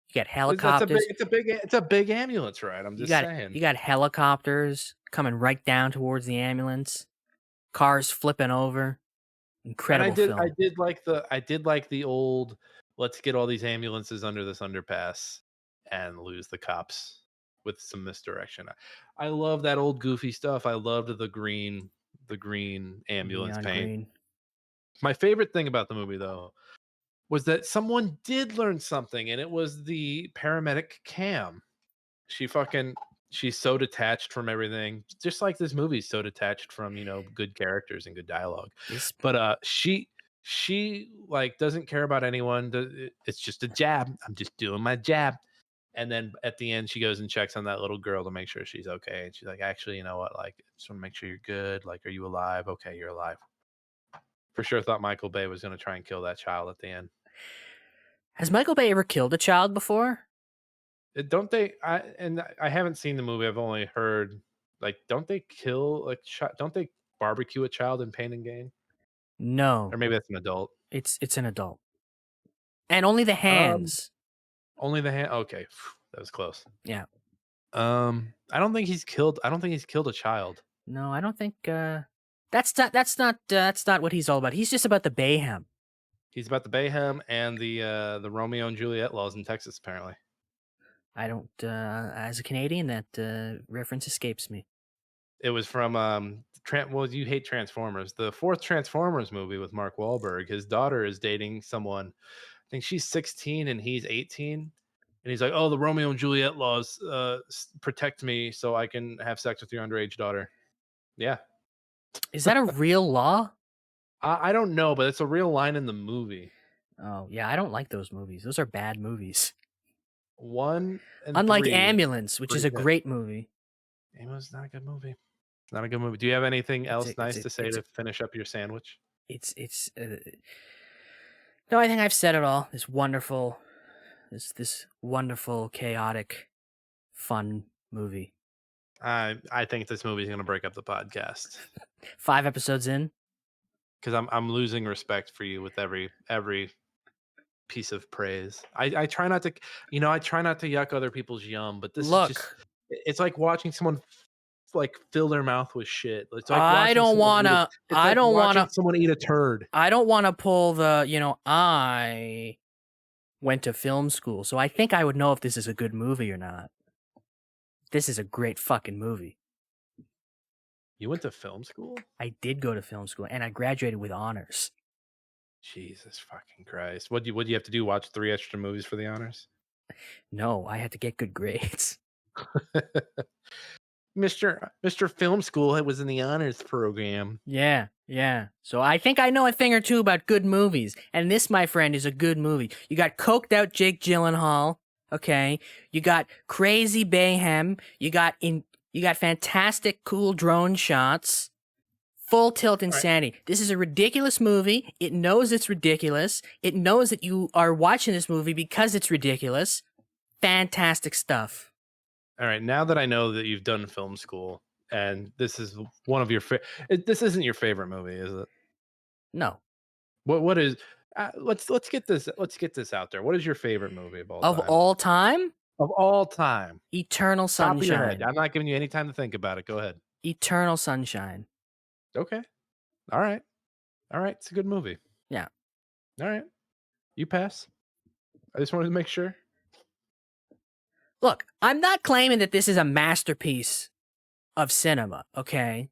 You got helicopters. It's a big ambulance ride. I'm just saying. You got helicopters coming right down towards the ambulance. Cars flipping over. Incredible film. I did like the old, let's get all these ambulances under this underpass and lose the cops with some misdirection. I love that old goofy stuff. I loved the green ambulance paint. Green. My favorite thing about the movie though was that someone did learn something, and it was the paramedic Cam. She's so detached from everything, just like this movie's so detached from, good characters and good dialogue. But she like doesn't care about anyone. It's just a jab. I'm just doing my jab. And then at the end, she goes and checks on that little girl to make sure she's okay. And she's like, actually, you know what? Like, just want to make sure you're good. Like, are you alive? Okay, you're alive. For sure thought Michael Bay was going to try and kill that child at the end. Has Michael Bay ever killed a child before? Don't they? I haven't seen the movie. I've only heard, like, don't they kill don't they barbecue a child in Pain and Gain? No. Or maybe that's an adult. It's an adult. And only the hands. Only the hand. Okay, that was close. Yeah. I don't think he's killed a child. No, I don't think. That's not what he's all about. He's just about the Bayhem. He's about the Bayhem and the Romeo and Juliet laws in Texas, apparently. I don't. As a Canadian, that reference escapes me. It was from well, you hate Transformers. The fourth Transformers movie with Mark Wahlberg. His daughter is dating someone. I think she's 16 and he's 18. And he's like, oh, the Romeo and Juliet laws protect me so I can have sex with your underage daughter. Yeah. Is that a real law? I don't know, but it's a real line in the movie. Oh, yeah. I don't like those movies. Those are bad movies. 1 and Unlike 3, Ambulance, which is a great movie. Ambulance is not a good movie. Not a good movie. Do you have anything else nice to say to finish up your sandwich? No, I think I've said it all. This wonderful, chaotic, fun movie. I think this movie is going to break up the podcast. 5 episodes in, because I'm losing respect for you with every piece of praise. I try not to, yuck other people's yum, but this is just, it's like watching someone like fill their mouth with shit. It's like I don't want someone eat a turd. I don't want to pull the, I went to film school, so I think I would know if this is a good movie or not. This is a great fucking movie. You went to film school? I did go to film school, and I graduated with honors. Jesus fucking Christ. What do you have to do? Watch 3 extra movies for the honors? No, I had to get good grades. Mr. Film School was in the honors program. Yeah. So I think I know a thing or two about good movies. And this, my friend, is a good movie. You got coked out Jake Gyllenhaal. Okay. You got crazy Bayhem. You got fantastic, cool drone shots. Full tilt insanity. Right. This is a ridiculous movie. It knows it's ridiculous. It knows that you are watching this movie because it's ridiculous. Fantastic stuff. All right. Now that I know that you've done film school and this is one of your this isn't your favorite movie, is it? No. What is? Let's get this out there. What is your favorite movie of all Of time? all time, Of all time. Eternal Top of your head. Sunshine. I'm not giving you any time to think about it. Go ahead. Eternal Sunshine. Okay. All right. All right. It's a good movie. Yeah. All right. You pass. I just wanted to make sure. Look, I'm not claiming that this is a masterpiece of cinema, okay?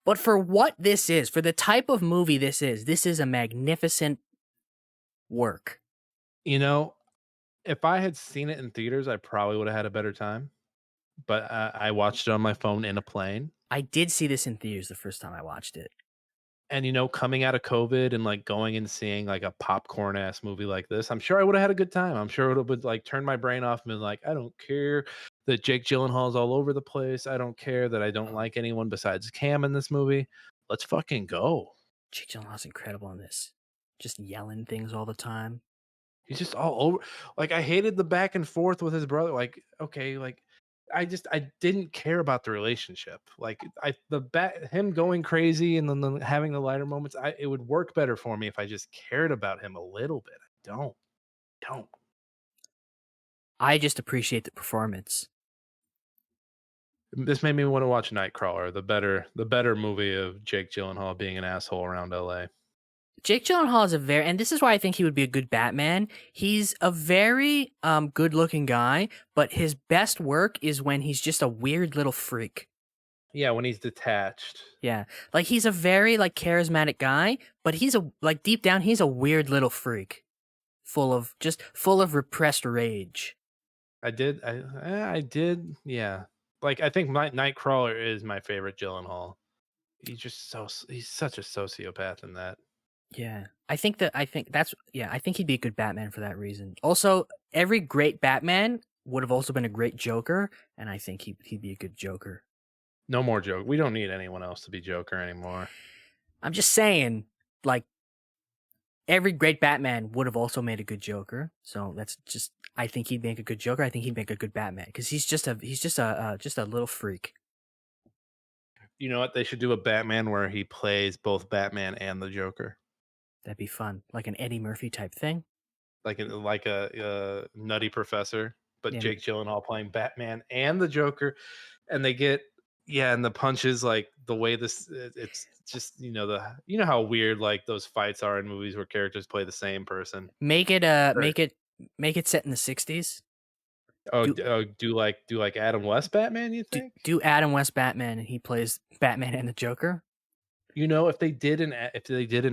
But for what this is, for the type of movie this is a magnificent work. You know, if I had seen it in theaters, I probably would have had a better time. But I watched it on my phone in a plane. I did see this in theaters the first time I watched it. And, you know, coming out of COVID and like going and seeing like a popcorn ass movie like this, I'm sure I would have had a good time. I'm sure it would have like turned my brain off and been like, I don't care that Jake Gyllenhaal's all over the place. I don't care that I don't like anyone besides Cam in this movie. Let's fucking go. Jake Gyllenhaal's incredible in this. Just yelling things all the time. He's just all over. Like, I hated the back and forth with his brother. Like, okay, like I didn't care about the relationship. Like him going crazy and then having the lighter moments. It would work better for me if I just cared about him a little bit. I don't. I just appreciate the performance. This made me want to watch Nightcrawler, the better movie of Jake Gyllenhaal being an asshole around LA. Jake Gyllenhaal is and this is why I think he would be a good Batman. He's a very good-looking guy, but his best work is when he's just a weird little freak. Yeah, when he's detached. Yeah, like he's a very like charismatic guy, but he's deep down he's a weird little freak, full of repressed rage. I did, yeah. Like I think Nightcrawler is my favorite Gyllenhaal. He's such a sociopath in that. Yeah, I think he'd be a good Batman for that reason. Also, every great Batman would have also been a great Joker, and I think he'd be a good Joker. No more Joker. We don't need anyone else to be Joker anymore. I'm just saying, like, every great Batman would have also made a good Joker. So I think he'd make a good Joker. I think he'd make a good Batman because he's just a little freak. You know what? They should do a Batman where he plays both Batman and the Joker. That'd be fun, like an Eddie Murphy type thing. Like a Nutty Professor, but Yeah. Jake Gyllenhaal playing Batman and the Joker, and they get and the punches, like the way it's just you know how weird like those fights are in movies where characters play the same person. Make it set in the 60s. Do like Adam West Batman, you think? Do Adam West Batman and he plays Batman and the Joker? You know, if they did an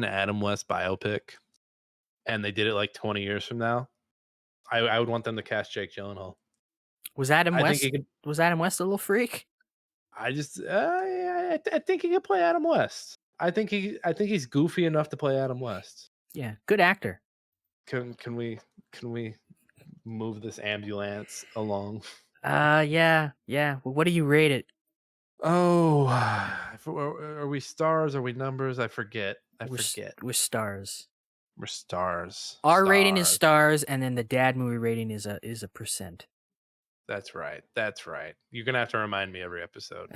Adam West biopic and they did it like 20 years from now, I would want them to cast Jake Gyllenhaal. Was Adam West a little freak? I think he could play Adam West. I think he's goofy enough to play Adam West. Yeah, good actor. Can we move this AmbuLAnce along? Yeah. Well, what do you rate it? Oh, are we stars? Are we numbers? I forget. We're stars. We're stars. Our rating is stars, and then the dad movie rating is a percent. That's right. You're gonna have to remind me every episode.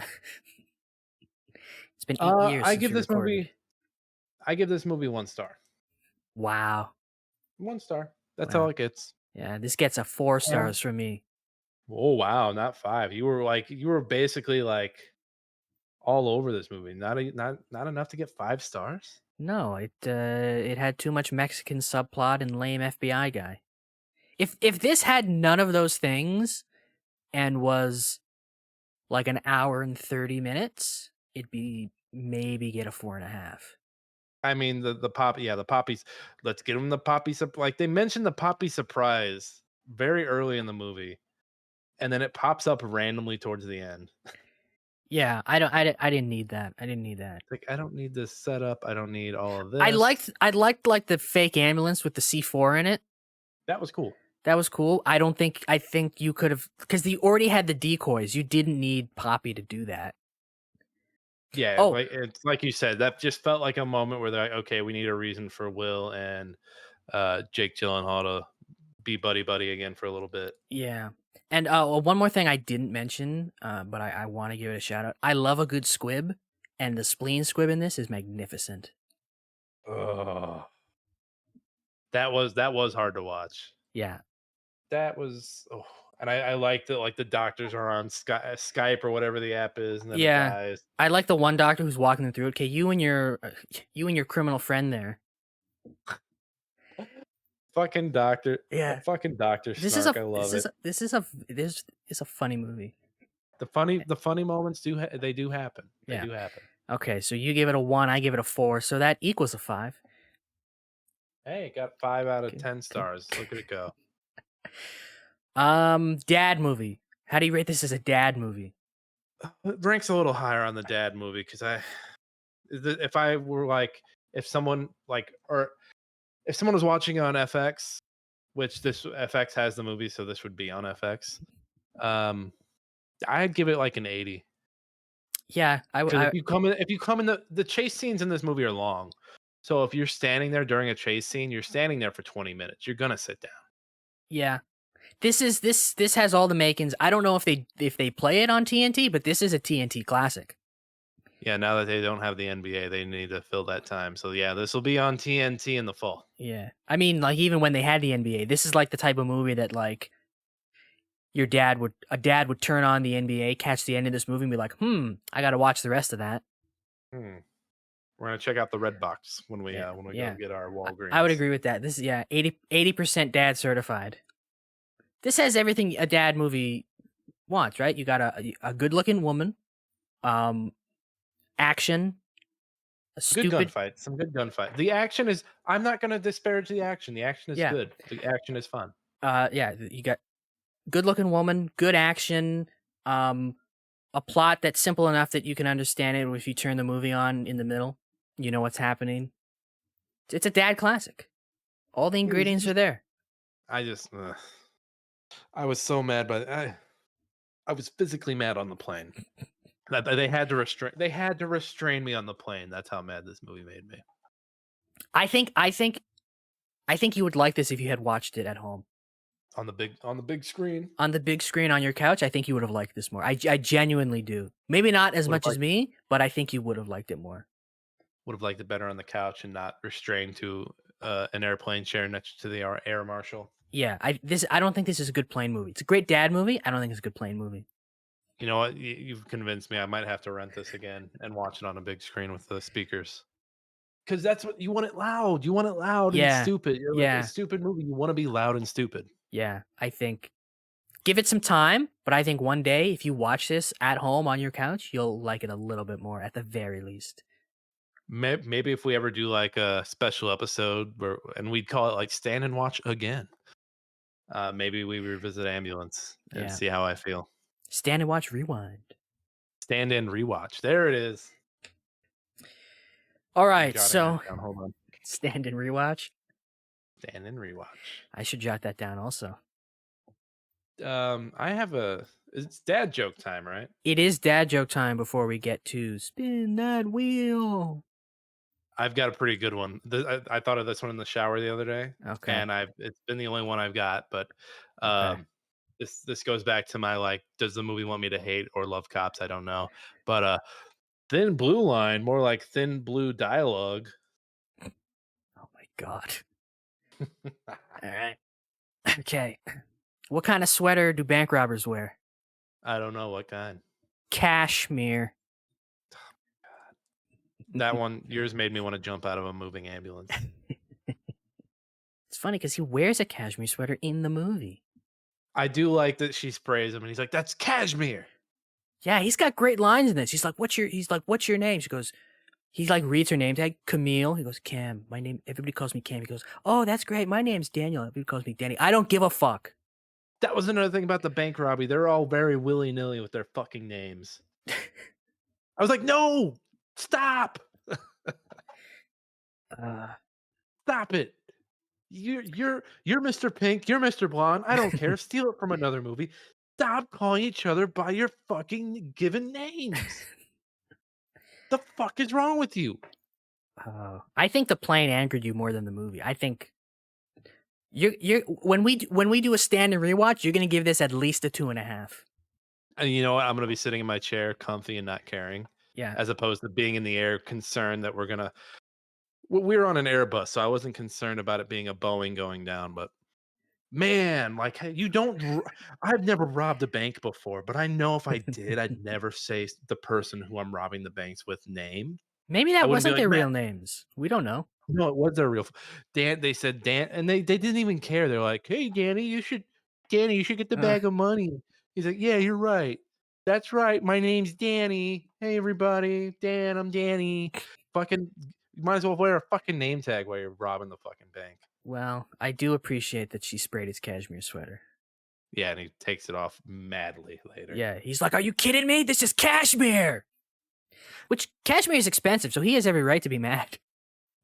It's been 8 years. I give this movie 1 star. Wow. 1 star. That's all it gets. Yeah, this gets a 4 stars from me. Oh wow, not 5. You were basically like all over this movie. Not enough to get 5 stars. No, it had too much Mexican subplot and lame FBI guy. If this had none of those things and was like an hour and 30 minutes, it'd be maybe get a 4.5. I mean the poppies. Let's get them the poppy like they mentioned the poppy surprise very early in the movie, and then it pops up randomly towards the end. Yeah, I didn't need that. Like I don't need this setup. I don't need all of this. I liked like the fake ambulance with the C4 in it. That was cool. I think you could have, because you already had the decoys. You didn't need Poppy to do that. Yeah, like it's like you said, that just felt like a moment where they're like, okay, we need a reason for Will and Jake Gyllenhaal to be buddy again for a little bit. Yeah. And one more thing I didn't mention, but I want to give it a shout out. I love a good squib, and the spleen squib in this is magnificent. Oh, that was hard to watch. Yeah. That was, and I liked it. Like the doctors are on Skype or whatever the app is, and then it Yeah. dies. I like the one doctor who's walking them through it. Okay, you and your criminal friend there. Fucking doctor. Yeah. Fucking Doctor Snark. I love it. This is a funny movie. The funny moments do happen. They do happen. Okay, so you give it a 1, I give it a 4, so that equals a 5. Hey, it got 5 out of Okay. 10 stars. Look at it go. Dad movie. How do you rate this as a dad movie? It ranks a little higher on the dad movie because if I were like, if someone was watching on FX, which this FX has the movie, so this would be on FX. I'd give it like an 80. Yeah, If you come in, the chase scenes in this movie are long, so if you're standing there during a chase scene, you're standing there for 20 minutes. You're gonna sit down. Yeah. This has all the makings. I don't know if they play it on TNT, but this is a TNT classic. Yeah, now that they don't have the NBA, they need to fill that time. So yeah, this will be on TNT in the fall. Yeah. I mean, like even when they had the NBA, this is like the type of movie that like a dad would turn on the NBA, catch the end of this movie and be like, I gotta watch the rest of that. We're gonna check out the Red Box when we go get our Walgreens. I would agree with that. This is 80% dad certified. This has everything a dad movie wants, right? You got a good looking woman, action, good gunfight, some good gunfight. The action is. I'm not gonna disparage the action. The action is good. The action is fun. You got good looking woman, good action, a plot that's simple enough that you can understand it if you turn the movie on in the middle. You know what's happening. It's a dad classic. All the ingredients are there. I was so mad I was physically mad on the plane. They had to restrain me on the plane. That's how mad this movie made me. I think you would like this if you had watched it at home. On the big screen. On the big screen on your couch, I think you would have liked this more. I genuinely do. Maybe not as much as me, but I think you would have liked it more. Would have liked it better on the couch and not restrained to an airplane chair next to the air marshal. Yeah, I don't think this is a good plane movie. It's a great dad movie. I don't think it's a good plane movie. You know what? You've convinced me. I might have to rent this again and watch it on a big screen with the speakers. Because that's what you want it loud. You want it loud and stupid. Like a stupid movie. You want to be loud and stupid. Yeah, I think give it some time, but I think one day if you watch this at home on your couch, you'll like it a little bit more at the very least. Maybe if we ever do like a special episode and we'd call it like Stand and Watch Again. Maybe we revisit AmbuLAnce and see how I feel. Stand and Watch Rewind. Stand and Rewatch. There it is. All right, so hold on. Stand and Rewatch. Stand and Rewatch. I should jot that down also. It's dad joke time, right? It is dad joke time before we get to Spin That Wheel. I've got a pretty good one. I thought of this one in the shower the other day. Okay. And it's been the only one I've got, but this goes back to my like, does the movie want me to hate or love cops? I don't know. But thin blue line, more like thin blue dialogue. Oh my god. All right. Okay. What kind of sweater do bank robbers wear? I don't know what kind. Cashmere. That one, yours made me want to jump out of a moving ambulance. It's funny because he wears a cashmere sweater in the movie. I do like that she sprays him and he's like, that's cashmere. Yeah, he's got great lines in this. He's like, what's your name? She goes, he like reads her name tag, Camille. He goes, Cam, my name, everybody calls me Cam. He goes, oh, that's great. My name's Daniel. Everybody calls me Danny. I don't give a fuck. That was another thing about the bank robbery. They're all very willy-nilly with their fucking names. I was like, no, stop. Stop it. You're Mr. Pink. You're Mr. Blonde. I don't care. Steal it from another movie. Stop calling each other by your fucking given names. The fuck is wrong with you? I think the plane angered you more than the movie. I think you're when we do a stand and rewatch, you're gonna give this at least a 2.5. And you know what? I'm gonna be sitting in my chair, comfy and not caring. Yeah. As opposed to being in the air, concerned that we're gonna We were on an Airbus, so I wasn't concerned about it being a Boeing going down. But man, like hey, you don't. I've never robbed a bank before, but I know if I did, I'd never say the person who I'm robbing the banks with name. Maybe I that wouldn't be wasn't like, their Matt. real names. We don't know. No, it was their real. Dan. They said Dan, and they didn't even care. They're like, hey, Danny, you should get the Uh, bag of money. He's like, yeah, you're right. That's right. My name's Danny. Hey, everybody, I'm Danny. Fucking, you might as well wear a fucking name tag while you're robbing the fucking bank. well, I do appreciate that she sprayed his cashmere sweater. Yeah, and he takes it off madly later. Yeah, he's like, "Are you kidding me? This is cashmere." Which cashmere is expensive, so he has every right to be mad.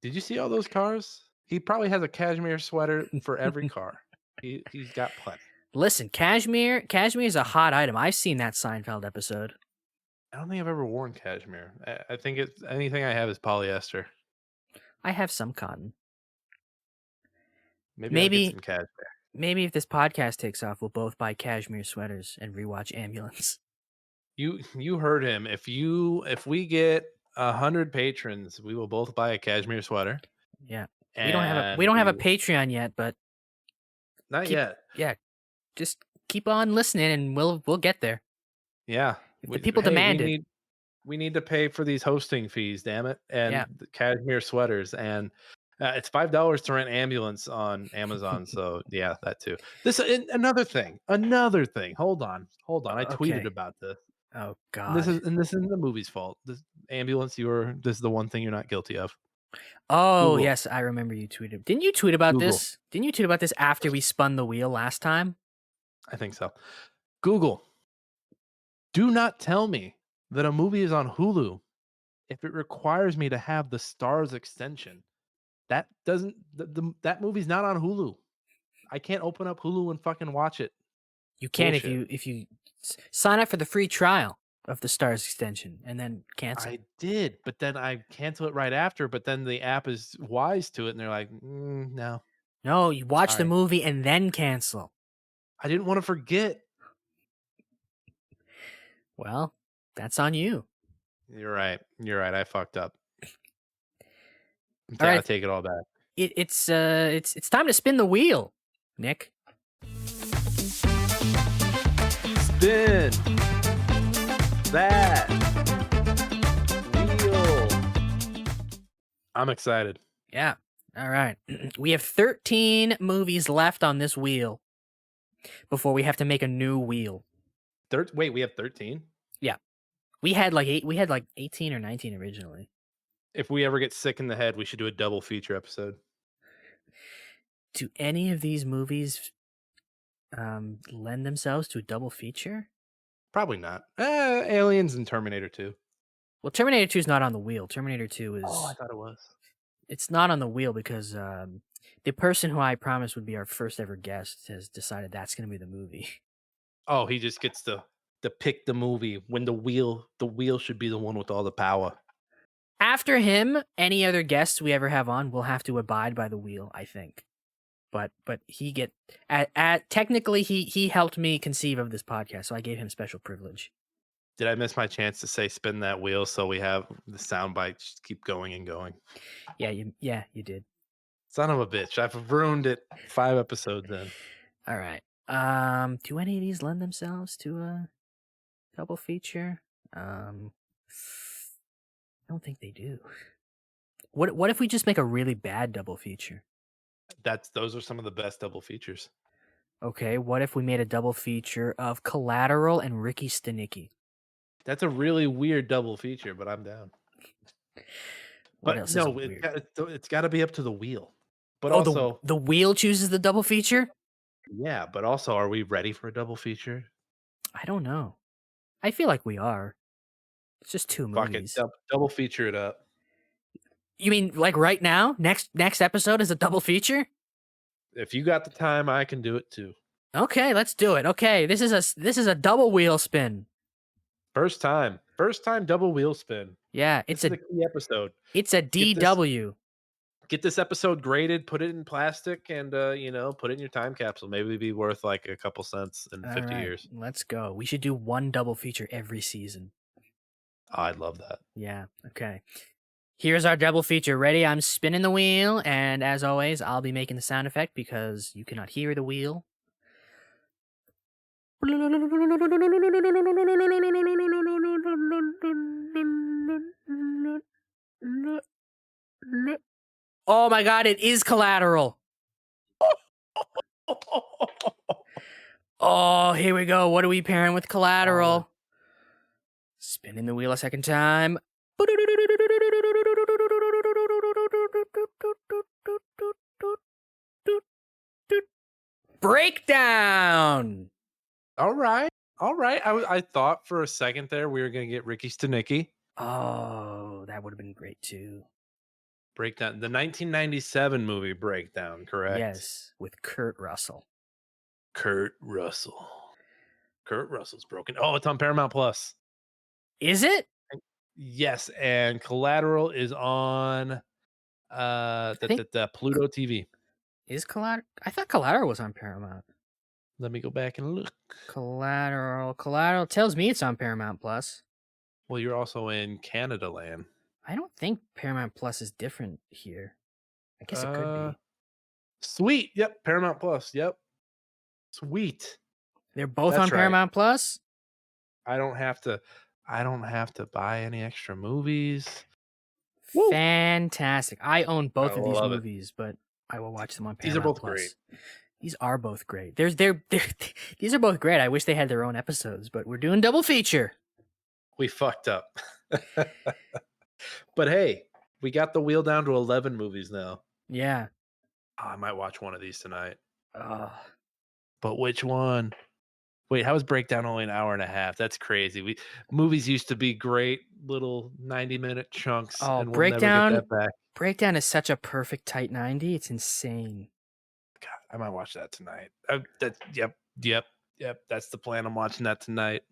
Did you see all those cars? He probably has a cashmere sweater for every car. He's got plenty. Listen, cashmere is a hot item. I've seen that Seinfeld episode. I don't think I've ever worn cashmere. I think it's anything I have is polyester. I have some cotton. Maybe I'll get some cashmere. Maybe if this podcast takes off, we'll both buy cashmere sweaters and rewatch AmbuLAnce. You heard him. If we get 100 patrons, we will both buy a cashmere sweater. Yeah. We don't have a Patreon yet, but not yet. Yeah. Just keep on listening and we'll get there. Yeah. If the people demand it. We need to pay for these hosting fees, damn it. And the cashmere sweaters. And it's $5 to rent AmbuLAnce on Amazon. So yeah, that too. This another thing. Hold on. I tweeted about this. Oh God. This isn't the movie's fault. This AmbuLAnce, this is the one thing you're not guilty of. Oh, Google. yes, I remember you tweeted. Didn't you tweet about this? Didn't you tweet about this after we spun the wheel last time? I think so. Google. Do not tell me that a movie is on Hulu if it requires me to have the Stars extension. That doesn't that movie's not on Hulu. I can't open up Hulu and fucking watch it. You can if you sign up for the free trial of the Stars extension and then cancel. I did, but then I cancel it right after. But then the app is wise to it, and they're like, no. No, you watch the movie and then cancel. I didn't want to forget. Well, that's on you. You're right. I fucked up. All right. I take it all back. It's time to spin the wheel, Nick. Spin that wheel. I'm excited. Yeah. All right. We have 13 movies left on this wheel before we have to make a new wheel. Wait, we have 13? Yeah. We had like 18 or 19 originally. If we ever get sick in the head, we should do a double feature episode. Do any of these movies lend themselves to a double feature? Probably not. Aliens and Terminator 2. Well, Terminator 2 is not on the wheel. Terminator 2 is... Oh, I thought it was. It's not on the wheel because the person who I promised would be our first ever guest has decided that's going to be the movie. Oh, he just gets to pick the movie when the wheel should be the one with all the power. After him, any other guests we ever have on will have to abide by the wheel, I think. But he technically he helped me conceive of this podcast, so I gave him special privilege. Did I miss my chance to say spin that wheel so we have the sound bites just keep going and going? Yeah, you did. Son of a bitch. I've ruined it 5 episodes in. All right. Do any of these lend themselves to a double feature? I don't think they do. What if we just make a really bad double feature? Those are some of the best double features. Okay, what if we made a double feature of Collateral and Ricky Stenicki? That's a really weird double feature, but I'm down. What else is weird? It's got to be up to the wheel. But also, the wheel chooses the double feature? Yeah, but also, are we ready for a double feature? I don't know. I feel like we are. It's just 2 movies. Fuck it, double feature it up. You mean like right now? Next episode is a double feature? If you got the time, I can do it too. Okay, let's do it. Okay, this is a double wheel spin. First time double wheel spin. Yeah, it's a key episode. It's a DW. Get this episode graded, put it in plastic, and put it in your time capsule. Maybe it'd be worth like a couple cents in 50 years. Let's go. We should do one double feature every season. Oh, I'd love that. Yeah. Okay. Here's our double feature. Ready? I'm spinning the wheel, and as always, I'll be making the sound effect because you cannot hear the wheel. Oh my god, it is Collateral. Oh, here we go. What are we pairing with Collateral? Spinning the wheel a second time. Breakdown. All right. I thought for a second there we were gonna get Ricky Stenicki. Oh, that would have been great too. Breakdown. The 1997 movie Breakdown, correct? Yes, with Kurt Russell. Kurt Russell's broken. Oh, it's on Paramount Plus. Is it? Yes, and Collateral is on the Pluto TV. Is Collateral? I thought Collateral was on Paramount. Let me go back and look. Collateral tells me it's on Paramount Plus. Well, you're also in Canada land. I don't think Paramount Plus is different here. I guess it could be. Sweet. Yep, Paramount Plus. Yep. Sweet. They're both That's on right. Paramount Plus? I don't have to buy any extra movies. Woo. Fantastic. I own both of these love it. movies, but I will watch them on These Paramount are both Plus. great. These are both great. These are both great. I wish they had their own episodes, but we're doing double feature. We fucked up. But hey, we got the wheel down to 11 movies now. Yeah. Oh, I might watch one of these tonight. But which one? Wait, how is Breakdown only an hour and a half? That's crazy. Movies used to be great little 90-minute chunks. Oh, and we'll Breakdown. never get that back. Breakdown is such a perfect tight 90. It's insane. God, I might watch that tonight. Yep. That's the plan. I'm watching that tonight.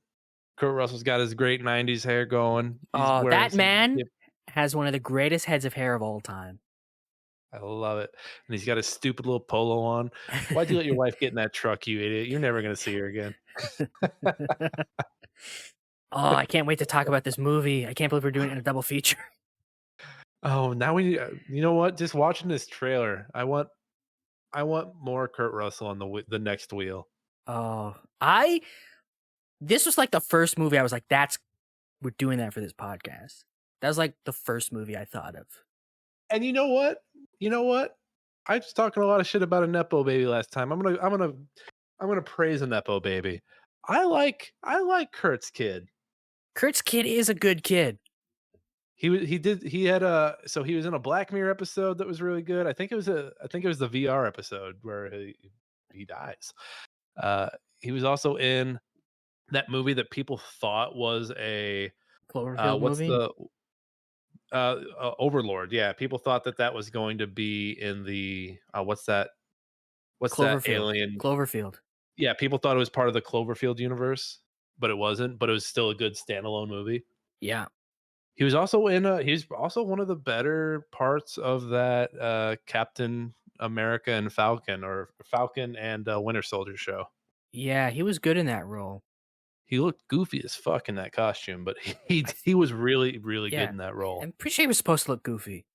Kurt Russell's got his great 90s hair going. Oh, that man has one of the greatest heads of hair of all time. I love it. And he's got a stupid little polo on. Why'd you let your wife get in that truck, you idiot? You're never going to see her again. Oh, I can't wait to talk about this movie. I can't believe we're doing it in a double feature. Oh, now you know what? Just watching this trailer, I want more Kurt Russell on the next wheel. Oh, this was like the first movie I was like, we're doing that for this podcast. That was like the first movie I thought of. And you know what? I was talking a lot of shit about a Nepo baby last time. I'm gonna praise a Nepo baby. I like Kurt's kid. Kurt's kid is a good kid. He was in a Black Mirror episode that was really good. I think it was the VR episode where he dies. He was also in that movie that people thought was a Cloverfield movie. Overlord. Yeah, people thought that was going to be in the what's that alien Cloverfield. Yeah, people thought it was part of the Cloverfield universe, but it wasn't. But it was still a good standalone movie. Yeah. He was also he's also one of the better parts of that Captain America and Falcon and Winter Soldier show. Yeah, he was good in that role. He looked goofy as fuck in that costume, but he was really, really good in that role. I'm pretty sure he was supposed to look goofy.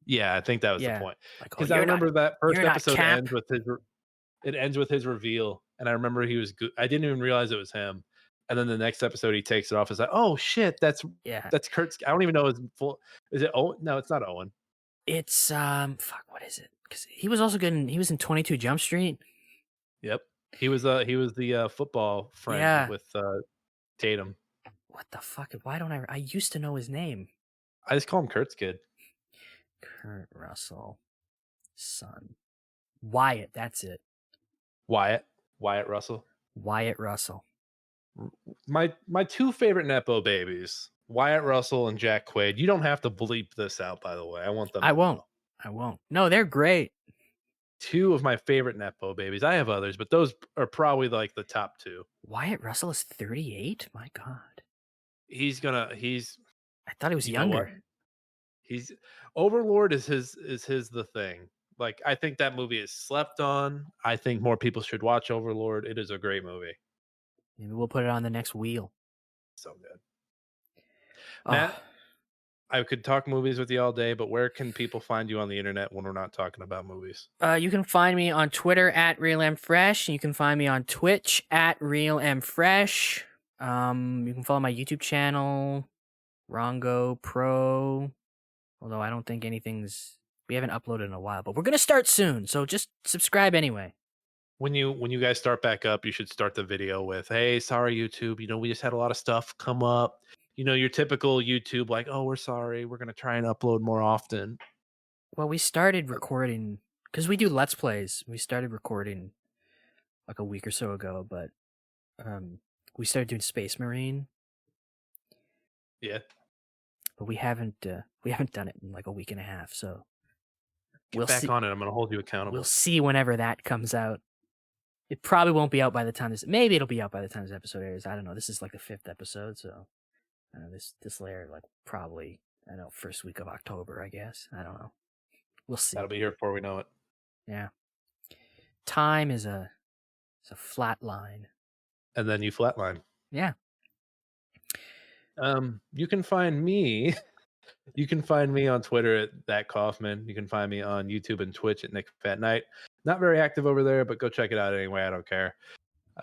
Yeah, I think that was the point. Because I remember that first episode ends with his reveal, and I remember he was good. I didn't even realize it was him. And then the next episode, he takes it off. It's like, oh shit, that's Kurt's. I don't even know his full. Is it Owen? No, it's not Owen. It's what is it? Because he was also good. He was in 22 Jump Street. Yep, he was the football friend with Tatum. What the fuck? Why don't I used to know his name. I just call him Kurt's kid. Kurt Russell, son, Wyatt. That's it. Wyatt Russell. Wyatt Russell. My two favorite Nepo babies, Wyatt Russell and Jack Quaid. You don't have to bleep this out, by the way. I want them. I won't. No, they're great. Two of my favorite Nepo babies. I have others, but those are probably like the top two. Wyatt Russell is 38. My God. I thought he was younger. He's Overlord is the thing. Like, I think that movie is slept on. I think more people should watch Overlord. It is a great movie. Maybe we'll put it on the next wheel. So good. Oh. Matt, I could talk movies with you all day, but where can people find you on the internet when we're not talking about movies? You can find me on Twitter at RealMFresh. You can find me on Twitch at RealMFresh. You can follow my YouTube channel, Rongo Pro. Although I don't think we haven't uploaded in a while, but we're gonna start soon, so just subscribe anyway. When you guys start back up, you should start the video with, "Hey, sorry YouTube, we just had a lot of stuff come up." Your typical YouTube, like, "Oh, we're sorry. We're gonna try and upload more often." Well, we started recording because we do Let's Plays. We started recording like a week or so ago, but we started doing Space Marine. Yeah. But we haven't done it in like a week and a half, so Get back on it. I'm gonna hold you accountable. We'll see whenever that comes out. It probably won't be out by the time maybe it'll be out by the time this episode airs. I don't know. This is like the 5th episode, so this layer like probably first week of October, I guess. I don't know. We'll see. That'll be here before we know it. Yeah. Time is a flat line. And then you flatline. Yeah. You can find me. You can find me on Twitter at that Kaufman. You can find me on YouTube and Twitch at Nick Fat Knight. Not very active over there, but go check it out anyway. I don't care.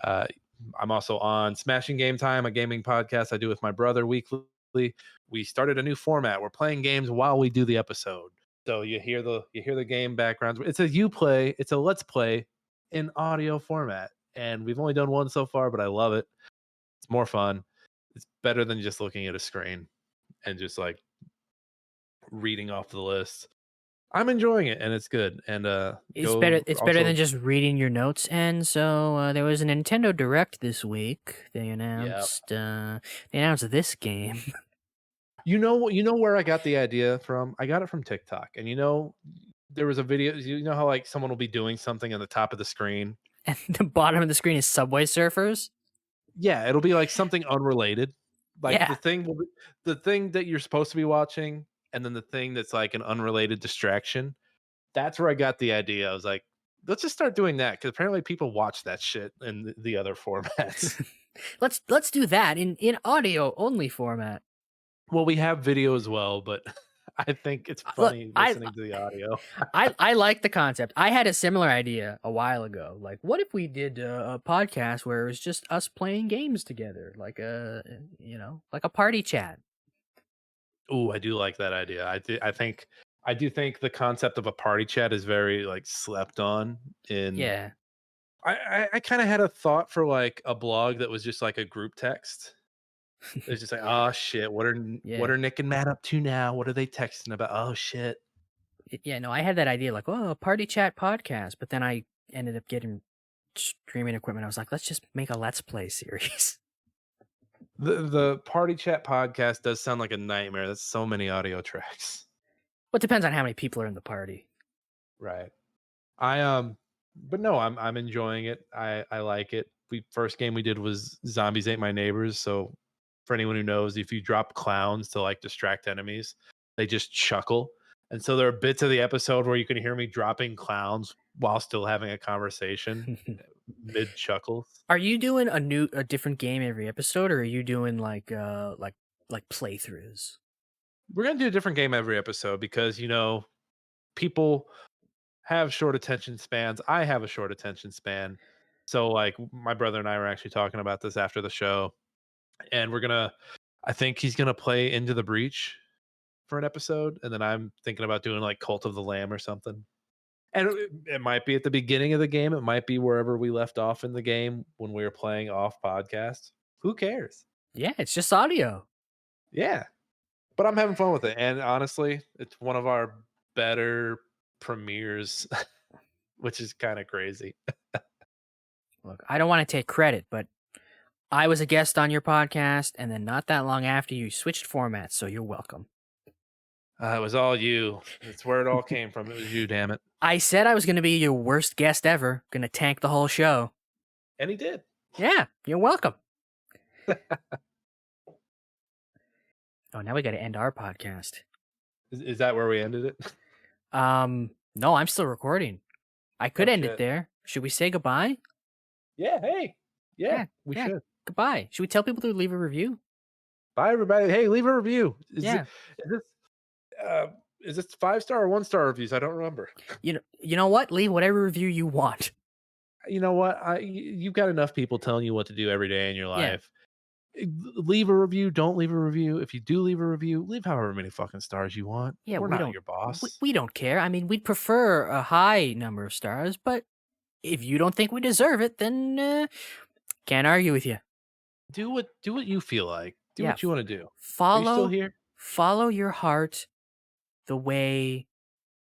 I'm also on Smashing Game Time, a gaming podcast I do with my brother weekly. We started a new format. We're playing games while we do the episode. So you hear the game backgrounds. It's a let's play in audio format. And we've only done one so far, but I love it. It's more fun. It's better than just looking at a screen and just like reading off the list. I'm enjoying it and it's good. And it's better than just reading your notes. And so there was a Nintendo Direct this week. They announced this game. You know where I got the idea from? I got it from TikTok. And there was a video. You know how like someone will be doing something on the top of the screen, and the bottom of the screen is Subway Surfers. Yeah, it'll be like something unrelated. Like the thing that you're supposed to be watching, and then the thing that's like an unrelated distraction. That's where I got the idea. I was like, let's just start doing that because apparently people watch that shit in the other formats. let's do that in audio only format. Well, we have video as well, but I think it's funny listening to the audio. I like the concept. I had a similar idea a while ago. Like, what if we did a podcast where it was just us playing games together, like like a party chat? Ooh, I do like that idea. I do think the concept of a party chat is very like slept on. I kind of had a thought for like a blog that was just like a group text. It's just like, oh shit, what are Nick and Matt up to now? What are they texting about? Oh shit. Yeah, no, I had that idea like, a party chat podcast, but then I ended up getting streaming equipment. I was like, let's just make a Let's Play series. The party chat podcast does sound like a nightmare. That's so many audio tracks. Well, it depends on how many people are in the party. Right. But no, I'm enjoying it. I like it. First game we did was Zombies Ate My Neighbors, so for anyone who knows, if you drop clowns to like distract enemies, they just chuckle. And so there are bits of the episode where you can hear me dropping clowns while still having a conversation mid chuckles. Are you doing a different game every episode, or are you doing like playthroughs? We're going to do a different game every episode because, people have short attention spans. I have a short attention span. So like my brother and I were actually talking about this after the show. And I think he's going to play Into the Breach for an episode. And then I'm thinking about doing like Cult of the Lamb or something. And it might be at the beginning of the game. It might be wherever we left off in the game when we were playing off podcast. Who cares? Yeah, it's just audio. Yeah. But I'm having fun with it. And honestly, it's one of our better premieres, which is kind of crazy. Look, I don't want to take credit, but I was a guest on your podcast, and then not that long after, you switched formats, so you're welcome. It was all you. It's where it all came from. It was you, damn it. I said I was going to be your worst guest ever, going to tank the whole show. And he did. Yeah, you're welcome. Oh, now we got to end our podcast. Is that where we ended it? No, I'm still recording. I could end it there. Should we say goodbye? Yeah, hey. Yeah, we should. Goodbye. Should we tell people to leave a review? Bye, everybody. Hey, leave a review. Is Is it 5-star or 1-star reviews? I don't remember. You know what? Leave whatever review you want. You know what? You've got enough people telling you what to do every day in your Yeah. life. Leave a review. Don't leave a review. If you do leave a review, leave however many fucking stars you want. Yeah, We're we not don't your boss. we don't care. I mean, we'd prefer a high number of stars, but if you don't think we deserve it, then can't argue with you. Do what you feel like. Do Yeah, what you want to do. Are you still Follow here? follow your heart the way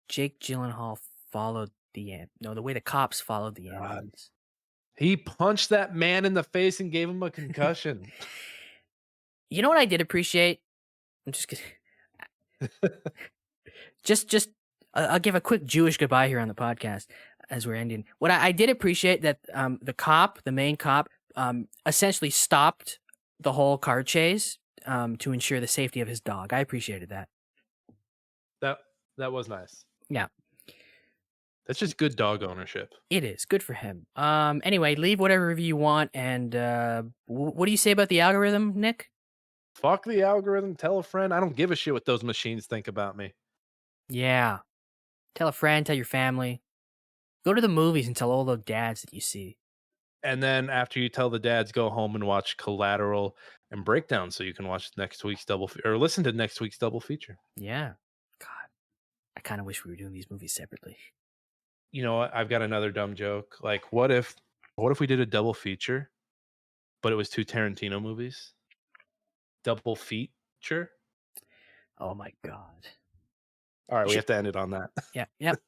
Jake Gyllenhaal followed the way the cops followed the God. ambulance. He punched that man in the face and gave him a concussion. You know what I did appreciate? I'm just kidding. just I'll give a quick Jewish goodbye here on the podcast as we're ending. What I did appreciate that the main cop, essentially stopped the whole car chase to ensure the safety of his dog. I appreciated that. That was nice. Yeah. That's just good dog ownership. It is good for him. Anyway, leave whatever review you want, and what do you say about the algorithm, Nick? Fuck the algorithm. Tell a friend. I don't give a shit what those machines think about me. Yeah, tell a friend, tell your family. Go to the movies and tell all the dads that you see. And then after you tell the dads, go home and watch Collateral and Breakdown, so you can watch next week's or listen to next week's double feature. Yeah. God, I kind of wish we were doing these movies separately. You know what? I've got another dumb joke. Like, what if we did a double feature, but it was 2 Tarantino movies? Double feature? Oh my God. All right, we have to end it on that. Yep.